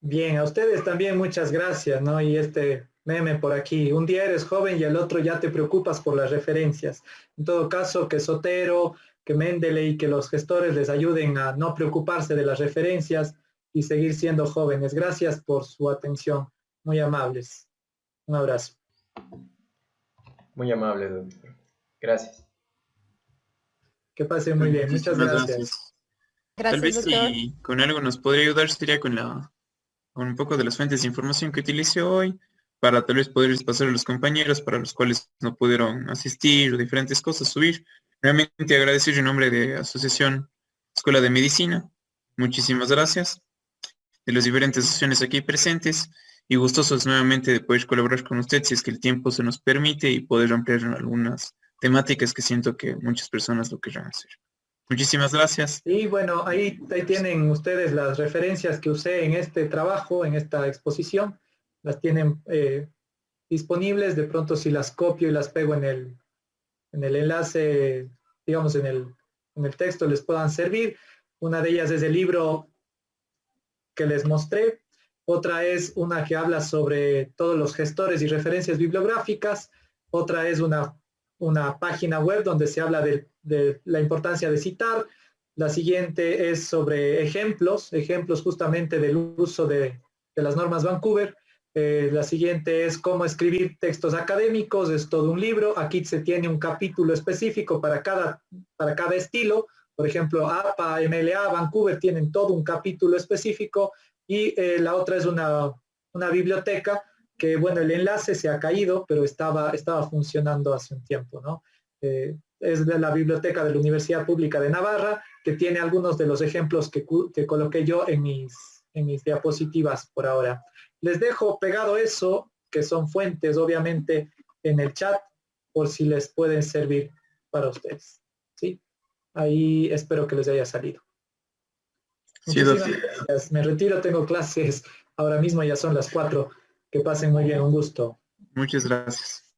S4: Bien, a ustedes también muchas gracias, ¿no? Y este meme por aquí, un día eres joven y el otro ya te preocupas por las referencias. En todo caso, que Sotero, que Mendeley, que los gestores les ayuden a no preocuparse de las referencias y seguir siendo jóvenes. Gracias por su atención, muy amables. Un abrazo.
S3: Muy amable, doctor. Gracias.
S4: Que pasen muy bien, muchas
S1: Muchísimas
S4: gracias.
S1: Tal vez
S2: Gracias, doctor.
S1: si con algo nos podría ayudar sería con un poco de las fuentes de información que utilicé hoy, para tal vez poderles pasar a los compañeros para los cuales no pudieron asistir o diferentes cosas, subir. Realmente agradecer en nombre de Asociación Escuela de Medicina. Muchísimas gracias de las diferentes asociaciones aquí presentes y gustosos nuevamente de poder colaborar con usted si es que el tiempo se nos permite y poder ampliar algunas temáticas que siento que muchas personas lo querrán hacer. Muchísimas gracias.
S4: Y bueno, ahí tienen ustedes las referencias que usé en este trabajo, en esta exposición. Las tienen disponibles. De pronto si las copio y las pego en el enlace, digamos en el texto, les puedan servir. Una de ellas es el libro que les mostré. Otra es una que habla sobre todos los gestores y referencias bibliográficas. Otra es una página web donde se habla de la importancia de citar. La siguiente es sobre ejemplos justamente del uso de las normas Vancouver. La siguiente es cómo escribir textos académicos, es todo un libro. Aquí se tiene un capítulo específico para cada estilo. Por ejemplo, APA, MLA, Vancouver tienen todo un capítulo específico. Y la otra es una biblioteca que, bueno, el enlace se ha caído, pero estaba funcionando hace un tiempo, ¿no? Es de la biblioteca de la Universidad Pública de Navarra, que tiene algunos de los ejemplos que coloqué yo en mis diapositivas por ahora. Les dejo pegado eso, que son fuentes, obviamente, en el chat, por si les pueden servir para ustedes, ¿sí? Ahí espero que les haya salido.
S1: Sí,
S4: Muchísimas
S1: doctor.
S4: gracias. Me retiro, tengo clases. Ahora mismo ya son las 4. Que pasen muy bien, un gusto.
S1: Muchas gracias.